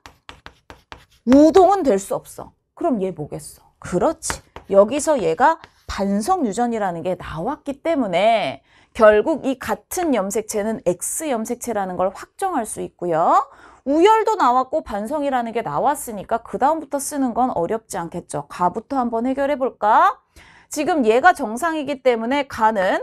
우동은 될 수 없어. 그럼 얘 뭐겠어? 그렇지. 여기서 얘가 반성 유전이라는 게 나왔기 때문에 결국 이 같은 염색체는 X 염색체라는 걸 확정할 수 있고요. 우열도 나왔고 반성이라는 게 나왔으니까 그 다음부터 쓰는 건 어렵지 않겠죠. 가부터 한번 해결해 볼까? 지금 얘가 정상이기 때문에 가는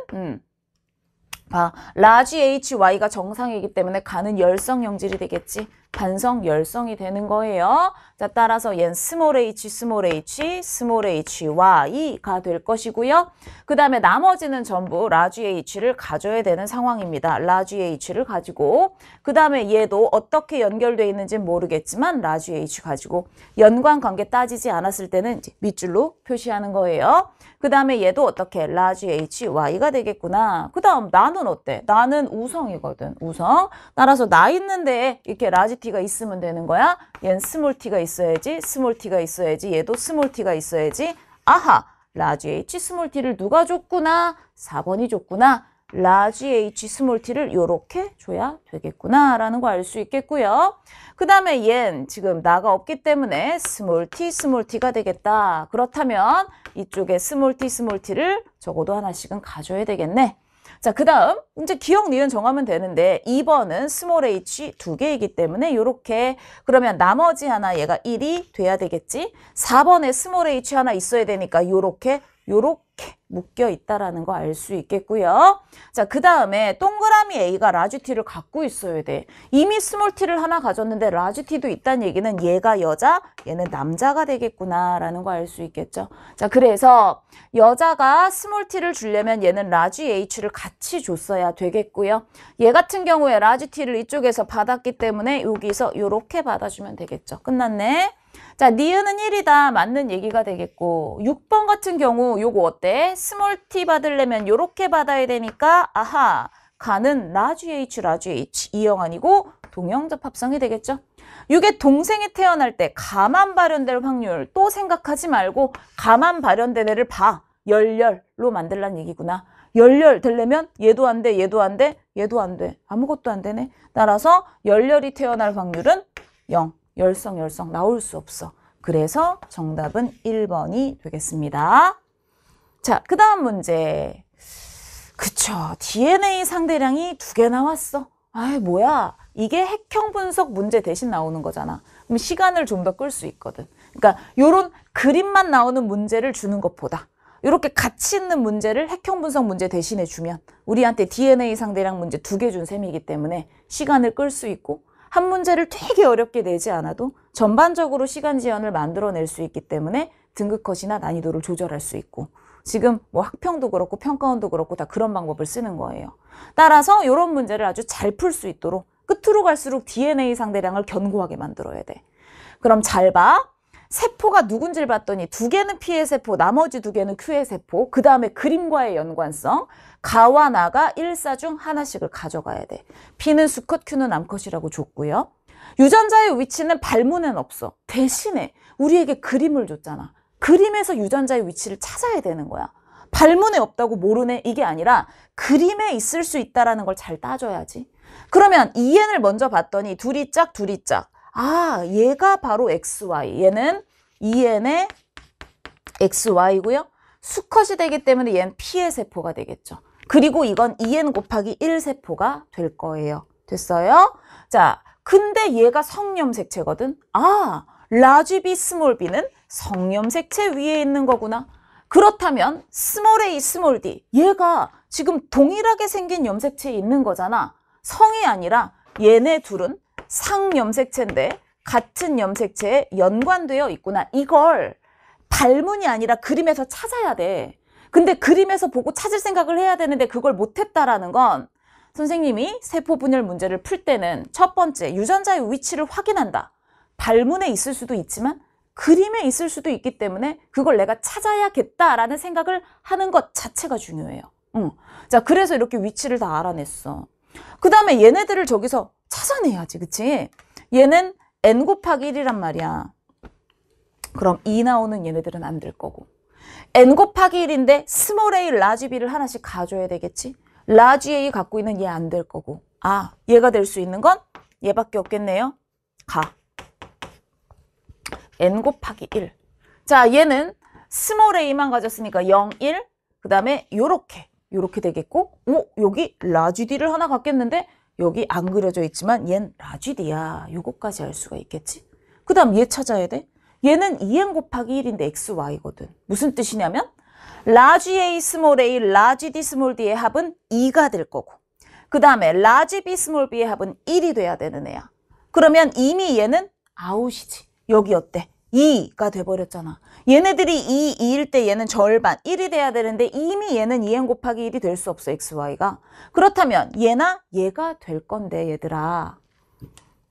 라지 HY가 정상이기 때문에 가는 열성 영질이 되겠지. 반성 열성이 되는 거예요. 자, 따라서 얘는 스몰 h, 스몰 h, 스몰 hy가 될 것이고요. 그 다음에 나머지는 전부 라지 h를 가져야 되는 상황입니다. 라지 h를 가지고 그 다음에 얘도 어떻게 연결되어 있는지는 모르겠지만 라지 h 가지고 연관관계 따지지 않았을 때는 이제 밑줄로 표시하는 거예요. 그 다음에 얘도 어떻게 라지 HY가 되겠구나. 그 다음 나는 어때? 나는 우성이거든. 우성. 따라서 나 있는데 이렇게 라지 T가 있으면 되는 거야. 얘는 스몰 T가 있어야지. 스몰 T가 있어야지. 얘도 스몰 T가 있어야지. 아하! 라지 H 스몰 T를 누가 줬구나? 4번이 줬구나. 라지 H 스몰 T를 이렇게 줘야 되겠구나 라는 거 알 수 있겠고요. 그 다음에 얜 지금 나가 없기 때문에 스몰 T가 되겠다. 그렇다면 이쪽에 스몰 T를 적어도 하나씩은 가져야 되겠네. 자, 그 다음 이제 기억, 니은 정하면 되는데 2번은 스몰 h 2개이기 때문에 이렇게 그러면 나머지 하나 얘가 1이 돼야 되겠지. 4번에 스몰 h 하나 있어야 되니까 요렇게 묶여 있다라는 거 알 수 있겠고요. 자, 그 다음에 동그라미 A가 라지 T를 갖고 있어야 돼. 이미 스몰 T를 하나 가졌는데 라지 T도 있다는 얘기는 얘가 여자, 얘는 남자가 되겠구나라는 거 알 수 있겠죠. 자, 그래서 여자가 스몰 T를 주려면 얘는 라지 H를 같이 줬어야 되겠고요. 얘 같은 경우에 라지 T를 이쪽에서 받았기 때문에 여기서 이렇게 받아주면 되겠죠. 끝났네. 자, 니은은 1이다. 맞는 얘기가 되겠고 6번 같은 경우 요거 어때? 스몰 T 받으려면 요렇게 받아야 되니까 아하, 가는 라지 H 이형 아니고 동형접 합성이 되겠죠. 이게 동생이 태어날 때 가만 발현될 확률 또 생각하지 말고 가만 발현된 애를 봐. 열렬로 만들란 얘기구나. 열렬 되려면 얘도 안 돼, 얘도 안 돼, 얘도 안 돼. 아무것도 안 되네. 따라서 열렬이 태어날 확률은 0. 열성 나올 수 없어. 그래서 정답은 1번이 되겠습니다. 자, 그 다음 문제. 그쵸. DNA 상대량이 2개 나왔어. 아이, 뭐야. 이게 핵형 분석 문제 대신 나오는 거잖아. 그럼 시간을 좀 더 끌 수 있거든. 그러니까 요런 그림만 나오는 문제를 주는 것보다 이렇게 가치 있는 문제를 핵형 분석 문제 대신해 주면 우리한테 DNA 상대량 문제 2개 준 셈이기 때문에 시간을 끌 수 있고 한 문제를 되게 어렵게 내지 않아도 전반적으로 시간 지연을 만들어낼 수 있기 때문에 등급 컷이나 난이도를 조절할 수 있고 지금 뭐 학평도 그렇고 평가원도 그렇고 다 그런 방법을 쓰는 거예요. 따라서 이런 문제를 아주 잘 풀 수 있도록 끝으로 갈수록 DNA 상대량을 견고하게 만들어야 돼. 그럼 잘 봐. 세포가 누군지를 봤더니 두 개는 P의 세포, 나머지 두 개는 Q의 세포, 그 다음에 그림과의 연관성, 가와 나가 1사 중 하나씩을 가져가야 돼. P는 수컷, Q는 암컷이라고 줬고요. 유전자의 위치는 발문엔 없어. 대신에 우리에게 그림을 줬잖아. 그림에서 유전자의 위치를 찾아야 되는 거야. 발문에 없다고 모르네 이게 아니라 그림에 있을 수 있다는 걸 잘 따져야지. 그러면 EN을 먼저 봤더니 둘이 짝, 둘이 짝. 아, 얘가 바로 XY. 얘는 EN의 XY고요. 수컷이 되기 때문에 얘는 P의 세포가 되겠죠. 그리고 이건 EN 곱하기 1세포가 될 거예요. 됐어요? 자, 근데 얘가 성염색체거든. 아, 라지 B, 스몰 b는 성염색체 위에 있는 거구나. 그렇다면 스몰 a, 스몰 d 얘가 지금 동일하게 생긴 염색체에 있는 거잖아. 성이 아니라 얘네 둘은 상염색체인데 같은 염색체에 연관되어 있구나. 이걸 발문이 아니라 그림에서 찾아야 돼. 근데 그림에서 보고 찾을 생각을 해야 되는데 그걸 못했다라는 건 선생님이 세포 분열 문제를 풀 때는 첫 번째 유전자의 위치를 확인한다. 발문에 있을 수도 있지만 그림에 있을 수도 있기 때문에 그걸 내가 찾아야겠다라는 생각을 하는 것 자체가 중요해요. 자, 그래서 이렇게 위치를 다 알아냈어. 그 다음에 얘네들을 저기서 찾아내야지, 그치? 얘는 n 곱하기 1이란 말이야. 그럼 2 나오는 얘네들은 안 될 거고. n 곱하기 1인데 스몰 a, 라지 b를 하나씩 가져야 되겠지? 라지 a 갖고 있는 얘 안 될 거고. 아, 얘가 될 수 있는 건 얘밖에 없겠네요. 가. n 곱하기 1. 자, 얘는 스몰 a만 가졌으니까 0, 1. 그 다음에 요렇게 되겠고, 오, 여기 라지 d를 하나 갖겠는데 여기 안 그려져 있지만 얜 라지 d야. 요거까지 알 수가 있겠지. 그 다음 얘 찾아야 돼. 얘는 2n 곱하기 1인데 xy거든. 무슨 뜻이냐면 라지 a, 스몰 a, 라지 d, 스몰 d의 합은 2가 될 거고 그 다음에 라지 b, 스몰 b의 합은 1이 돼야 되는 애야. 그러면 이미 얘는 아웃이지. 여기 어때? 2가 돼버렸잖아. 얘네들이 2, 2일 때 얘는 절반, 1이 돼야 되는데 이미 얘는 2n 곱하기 1이 될 수 없어, xy가. 그렇다면 얘나 얘가 될 건데 얘들아.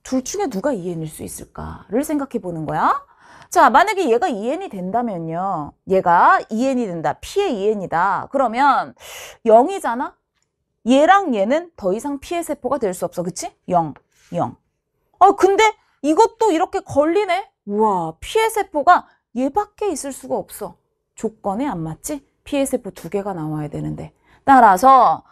둘 중에 누가 2n일 수 있을까를 생각해 보는 거야. 자, 만약에 얘가 2n이 된다면요. 얘가 2n이 된다. P의 2n이다. 그러면 0이잖아? 얘랑 얘는 더 이상 P의 세포가 될 수 없어. 그치? 0, 0. 근데 이것도 이렇게 걸리네? 우와, P의 세포가 얘밖에 있을 수가 없어. 조건에 안 맞지? P의 세포 2개가 나와야 되는데. 따라서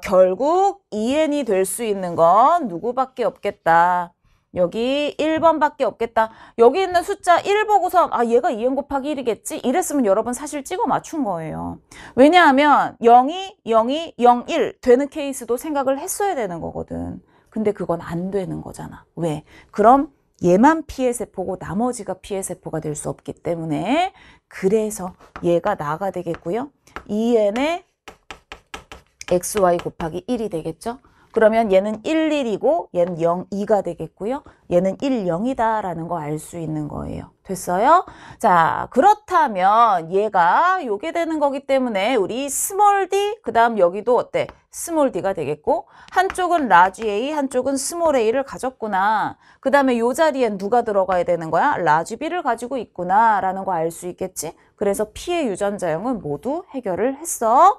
결국 2n이 될 수 있는 건 누구밖에 없겠다. 여기 1번밖에 없겠다. 여기 있는 숫자 1 보고서 얘가 2n 곱하기 1이겠지? 이랬으면 여러분 사실 찍어 맞춘 거예요. 왜냐하면 0이 0이 0, 1 되는 케이스도 생각을 했어야 되는 거거든. 근데 그건 안 되는 거잖아. 왜? 그럼 얘만 P의 세포고 나머지가 P의 세포가 될 수 없기 때문에 그래서 얘가 나가 되겠고요. 2n의 xy 곱하기 1이 되겠죠. 그러면 얘는 1, 1이고 얘는 0, 2가 되겠고요. 얘는 1, 0이다라는 거 알 수 있는 거예요. 됐어요? 자, 그렇다면 얘가 요게 되는 거기 때문에 우리 스몰 d, 그 다음 여기도 어때? 스몰 d가 되겠고 한쪽은 라지 a, 한쪽은 스몰 a를 가졌구나. 그 다음에 요 자리엔 누가 들어가야 되는 거야? 라지 b를 가지고 있구나 라는 거 알 수 있겠지? 그래서 P의 유전자형은 모두 해결을 했어.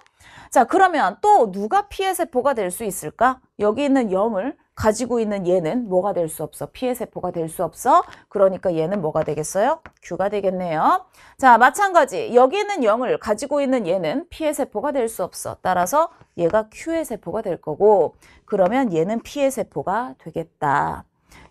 자, 그러면 또 누가 P의 세포가 될 수 있을까? 여기 있는 0을 가지고 있는 얘는 뭐가 될 수 없어? P의 세포가 될 수 없어. 그러니까 얘는 뭐가 되겠어요? Q가 되겠네요. 자, 마찬가지 여기 있는 0을 가지고 있는 얘는 P의 세포가 될 수 없어. 따라서 얘가 Q의 세포가 될 거고 그러면 얘는 P의 세포가 되겠다.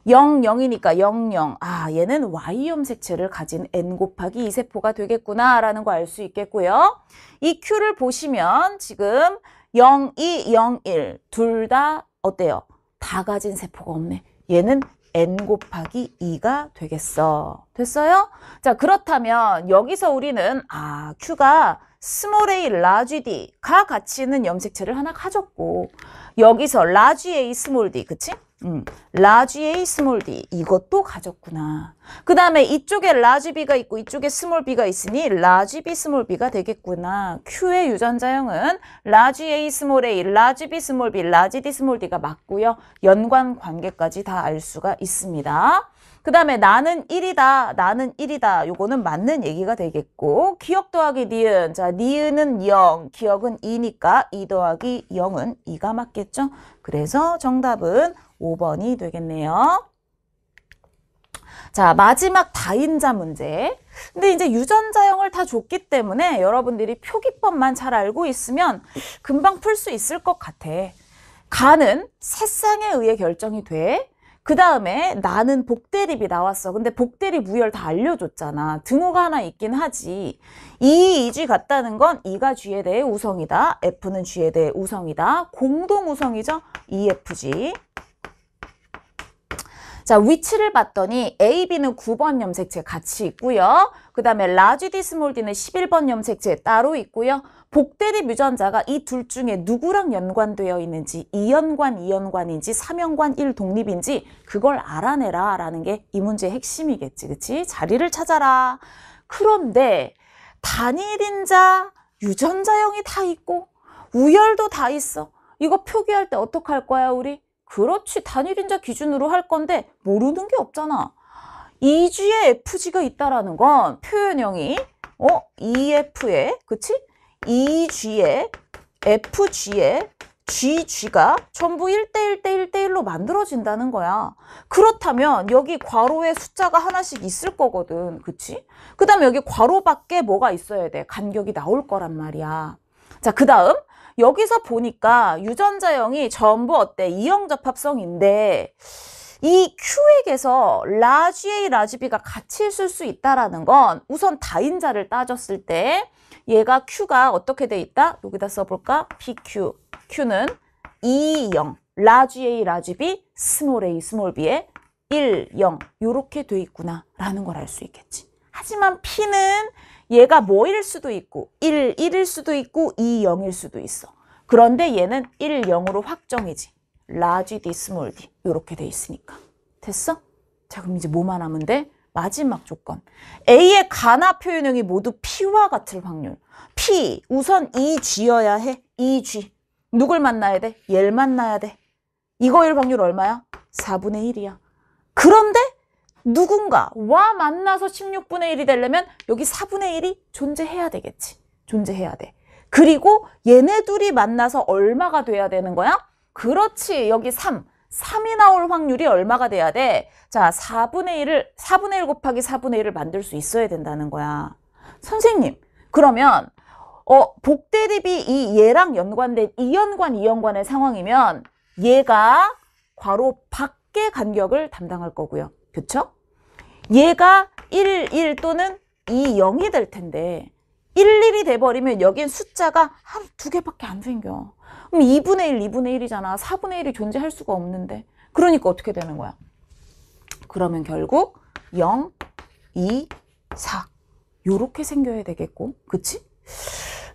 0, 0이니까 0, 0. 얘는 Y염색체를 가진 N 곱하기 2세포가 되겠구나 라는 거 알 수 있겠고요. 이 Q를 보시면 지금 0, 2, 0, 1 둘 다 어때요? 다 가진 세포가 없네. 얘는 N 곱하기 2가 되겠어. 됐어요? 자, 그렇다면 여기서 우리는 Q가 스몰 a, 라지 d가 같이 있는 염색체를 하나 가졌고 여기서 라지 a, 스몰 d, 그치? large A, small D 이것도 가졌구나. 그 다음에 이쪽에 large B가 있고 이쪽에 small B가 있으니 large B, small B가 되겠구나. Q의 유전자형은 large A, small A, large B, small B, large D, small D가 맞고요. 연관 관계까지 다 알 수가 있습니다. 그 다음에 나는 1이다, 나는 1이다. 요거는 맞는 얘기가 되겠고 기억 더하기 니은, 자 니은은 0, 기억은 2니까 2 더하기 0은 2가 맞겠죠? 그래서 정답은 5번이 되겠네요. 자, 마지막 다인자 문제. 근데 이제 유전자형을 다 줬기 때문에 여러분들이 표기법만 잘 알고 있으면 금방 풀 수 있을 것 같아. 가는 세쌍에 의해 결정이 돼. 그 다음에 나는 복대립이 나왔어. 근데 복대립 우열 다 알려줬잖아. 등호가 하나 있긴 하지. 이G 같다는 건 E가 G에 대해 우성이다. F는 G에 대해 우성이다. 공동 우성이죠. EFG. 자, 위치를 봤더니 A, B는 9번 염색체 같이 있고요. 그 다음에 large D, small D는 11번 염색체 따로 있고요. 복대립 유전자가 이 둘 중에 누구랑 연관되어 있는지 2연관, 2연관인지 3연관 1독립인지 그걸 알아내라 라는 게 이 문제의 핵심이겠지. 그치? 자리를 찾아라. 그런데 단일인자 유전자형이 다 있고 우열도 다 있어. 이거 표기할 때 어떡할 거야 우리? 그렇지. 단일인자 기준으로 할 건데 모르는 게 없잖아. EG에 FG가 있다라는 건 표현형이 EF에 그치? EG에 FG에 GG가 전부 1대1 대 1대1로 만들어진다는 거야. 그렇다면 여기 괄호에 숫자가 하나씩 있을 거거든. 그치? 그 다음에 여기 괄호 밖에 뭐가 있어야 돼? 간격이 나올 거란 말이야. 자, 그 다음 여기서 보니까 유전자형이 전부 어때? 이형접합성인데 이 Q에게서 large A, large B가 같이 있을 수 있다라는 건 우선 다인자를 따졌을 때 얘가 Q가 어떻게 돼 있다? 여기다 써볼까? PQ. Q는 2, 0. large A, large B, small a, small b에 1, 0. 요렇게 돼 있구나 라는 걸 알 수 있겠지. 하지만 P는 얘가 뭐일 수도 있고 1, 1일 수도 있고 2, 0일 수도 있어. 그런데 얘는 1, 0으로 확정이지. large D, small D 이렇게 돼 있으니까. 됐어? 자, 그럼 이제 뭐만 하면 돼? 마지막 조건. A의 가나 표현형이 모두 P와 같을 확률. P, 우선 EG여야 해. EG. 누굴 만나야 돼? 얘를 만나야 돼. 이거일 확률 얼마야? 4분의 1이야. 그런데 누군가와 만나서 16분의 1이 되려면 여기 4분의 1이 존재해야 되겠지. 존재해야 돼. 그리고 얘네 둘이 만나서 얼마가 돼야 되는 거야? 그렇지. 여기 3. 3이 나올 확률이 얼마가 돼야 돼? 자, 4분의 1 곱하기 4분의 1을 만들 수 있어야 된다는 거야. 선생님, 그러면 복대립이 이 얘랑 연관된 2연관, 2연관의 상황이면 얘가 괄호 밖의 간격을 담당할 거고요. 그쵸? 얘가 1, 1 또는 2, 0이 될 텐데 1, 1이 돼버리면 여긴 숫자가 한 두 개밖에 안 생겨. 그럼 2분의 1, 2분의 1이잖아. 4분의 1이 존재할 수가 없는데. 그러니까 어떻게 되는 거야? 그러면 결국 0, 2, 4 요렇게 생겨야 되겠고. 그치?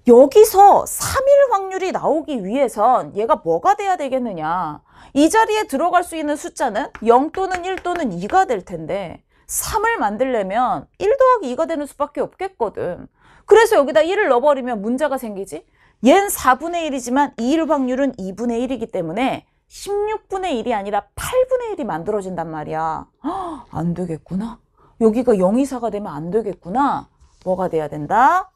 여기서 3일 확률이 나오기 위해선 얘가 뭐가 돼야 되겠느냐? 이 자리에 들어갈 수 있는 숫자는 0 또는 1 또는 2가 될 텐데 3을 만들려면 1 더하기 2가 되는 수밖에 없겠거든. 그래서 여기다 1을 넣어버리면 문제가 생기지? 얘는 4분의 1이지만 2일 확률은 2분의 1이기 때문에 16분의 1이 아니라 8분의 1이 만들어진단 말이야. 안 되겠구나. 여기가 0, 2, 4가 되면 안 되겠구나. 뭐가 돼야 된다?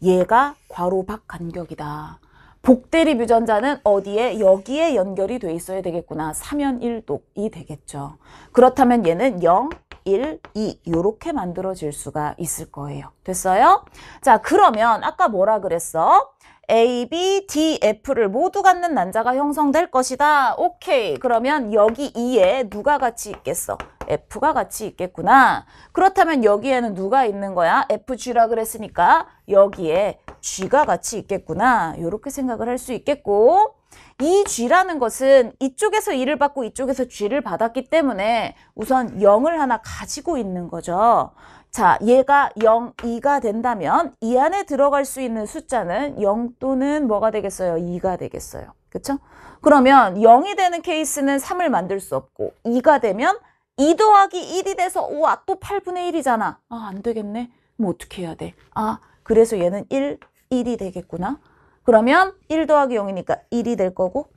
얘가 괄호 밖 간격이다. 복대립 유전자는 어디에? 여기에 연결이 돼 있어야 되겠구나. 3연 1독이 되겠죠. 그렇다면 얘는 0, 1, 2 이렇게 만들어질 수가 있을 거예요. 됐어요? 자, 그러면 아까 뭐라 그랬어? A, B, D, F를 모두 갖는 난자가 형성될 것이다. 오케이. 그러면 여기 2에 누가 같이 있겠어? F가 같이 있겠구나. 그렇다면 여기에는 누가 있는 거야? FG라 그랬으니까 여기에 G가 같이 있겠구나. 이렇게 생각을 할 수 있겠고, 이 G라는 것은 이쪽에서 2를 받고 이쪽에서 G를 받았기 때문에 우선 0을 하나 가지고 있는 거죠. 자, 얘가 0, 2가 된다면 이 안에 들어갈 수 있는 숫자는 0 또는 뭐가 되겠어요? 2가 되겠어요. 그쵸? 그러면 0이 되는 케이스는 3을 만들 수 없고 2가 되면 2 더하기 1이 돼서 우와 또 8분의 1이잖아. 아, 안 되겠네. 그럼 어떻게 해야 돼? 아, 그래서 얘는 1이 되겠구나. 그러면 1 더하기 0이니까 1이 될 거고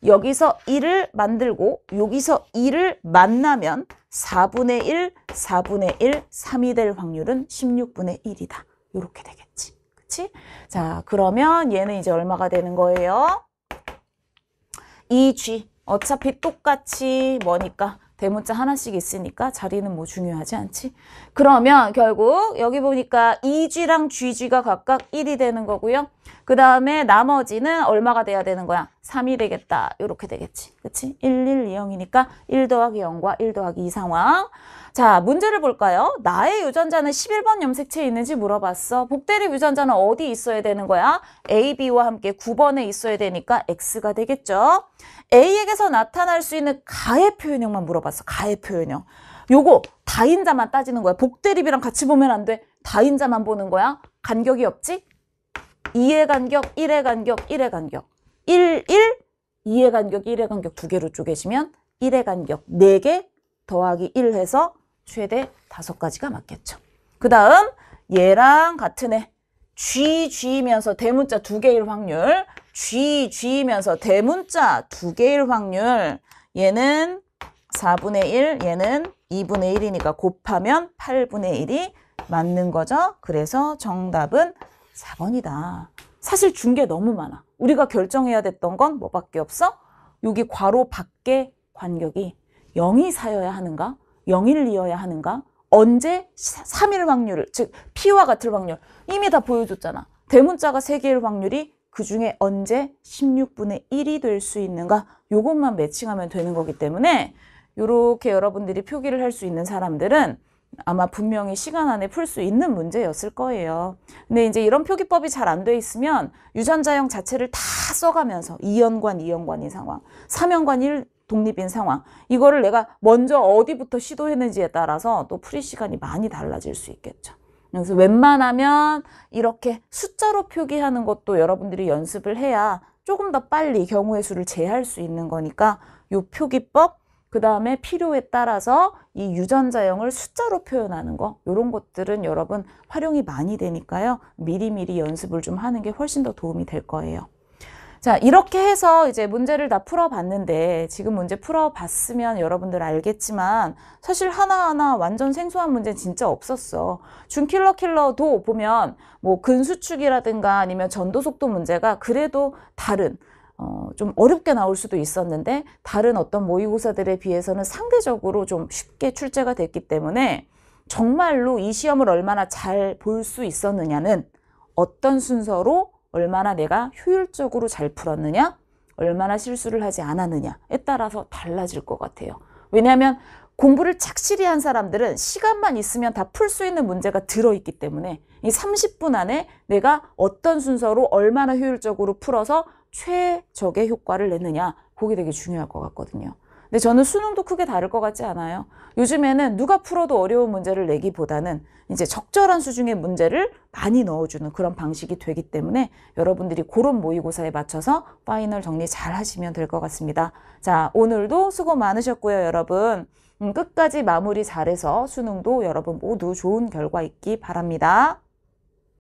여기서 1을 만들고 여기서 2를 만나면 4분의 1, 4분의 1, 3이 될 확률은 16분의 1이다. 이렇게 되겠지. 그치? 자, 그러면 얘는 이제 얼마가 되는 거예요? 2G. 어차피 똑같이 뭐니까 대문자 하나씩 있으니까 자리는 뭐 중요하지 않지. 그러면 결국 여기 보니까 2G랑 GG가 각각 1이 되는 거고요. 그 다음에 나머지는 얼마가 돼야 되는 거야? 3이 되겠다. 이렇게 되겠지. 그치? 1, 1, 2, 0이니까 1 더하기 0과 1 더하기 2 상황. 자, 문제를 볼까요? 나의 유전자는 11번 염색체에 있는지 물어봤어. 복대립 유전자는 어디 있어야 되는 거야? A, B와 함께 9번에 있어야 되니까 X가 되겠죠. A에게서 나타날 수 있는 가해 표현형만 물어봤어. 가해 표현형. 요거 다인자만 따지는 거야. 복대립이랑 같이 보면 안 돼. 다인자만 보는 거야. 간격이 없지? 2의 간격, 1의 간격, 1의 간격. 1, 1, 2의 간격, 1의 간격 두 개로 쪼개지면 1의 간격 4개 더하기 1 해서 최대 5가지가 맞겠죠. 그 다음 얘랑 같은 애 GG면서 대문자 2개일 확률 GG면서 대문자 2개일 확률 얘는 4분의 1 얘는 2분의 1이니까 곱하면 8분의 1이 맞는 거죠. 그래서 정답은 4번이다. 사실 준 게 너무 많아. 우리가 결정해야 됐던 건 뭐밖에 없어? 여기 괄호 밖에 간격이 0이 사여야 하는가? 0일이어야 하는가? 언제 3일 확률을, 즉 P와 같을 확률 이미 다 보여줬잖아. 대문자가 3개일 확률이 그중에 언제 16분의 1이 될 수 있는가? 요것만 매칭하면 되는 거기 때문에 이렇게 여러분들이 표기를 할 수 있는 사람들은 아마 분명히 시간 안에 풀 수 있는 문제였을 거예요. 근데 이제 이런 표기법이 잘 안 돼 있으면 유전자형 자체를 다 써가면서 2연관, 2연관인 상황, 3연관 1 독립인 상황 이거를 내가 먼저 어디부터 시도했는지에 따라서 또 풀이 시간이 많이 달라질 수 있겠죠. 그래서 웬만하면 이렇게 숫자로 표기하는 것도 여러분들이 연습을 해야 조금 더 빨리 경우의 수를 제할 수 있는 거니까 이 표기법 그 다음에 필요에 따라서 이 유전자형을 숫자로 표현하는 거 이런 것들은 여러분 활용이 많이 되니까요. 미리미리 연습을 좀 하는 게 훨씬 더 도움이 될 거예요. 자, 이렇게 해서 이제 문제를 다 풀어봤는데 지금 문제 풀어봤으면 여러분들 알겠지만 사실 하나하나 완전 생소한 문제는 진짜 없었어. 준킬러도 보면 뭐 근수축이라든가 아니면 전도속도 문제가 그래도 다른 좀 어렵게 나올 수도 있었는데 다른 어떤 모의고사들에 비해서는 상대적으로 좀 쉽게 출제가 됐기 때문에 정말로 이 시험을 얼마나 잘 볼 수 있었느냐는 어떤 순서로 얼마나 내가 효율적으로 잘 풀었느냐, 얼마나 실수를 하지 않았느냐에 따라서 달라질 것 같아요. 왜냐하면 공부를 착실히 한 사람들은 시간만 있으면 다 풀 수 있는 문제가 들어있기 때문에 이 30분 안에 내가 어떤 순서로 얼마나 효율적으로 풀어서 최적의 효과를 내느냐, 그게 되게 중요할 것 같거든요. 근데 저는 수능도 크게 다를 것 같지 않아요. 요즘에는 누가 풀어도 어려운 문제를 내기보다는 이제 적절한 수준의 문제를 많이 넣어주는 그런 방식이 되기 때문에 여러분들이 그런 모의고사에 맞춰서 파이널 정리 잘 하시면 될 것 같습니다. 자, 오늘도 수고 많으셨고요, 여러분. 끝까지 마무리 잘해서 수능도 여러분 모두 좋은 결과 있기 바랍니다.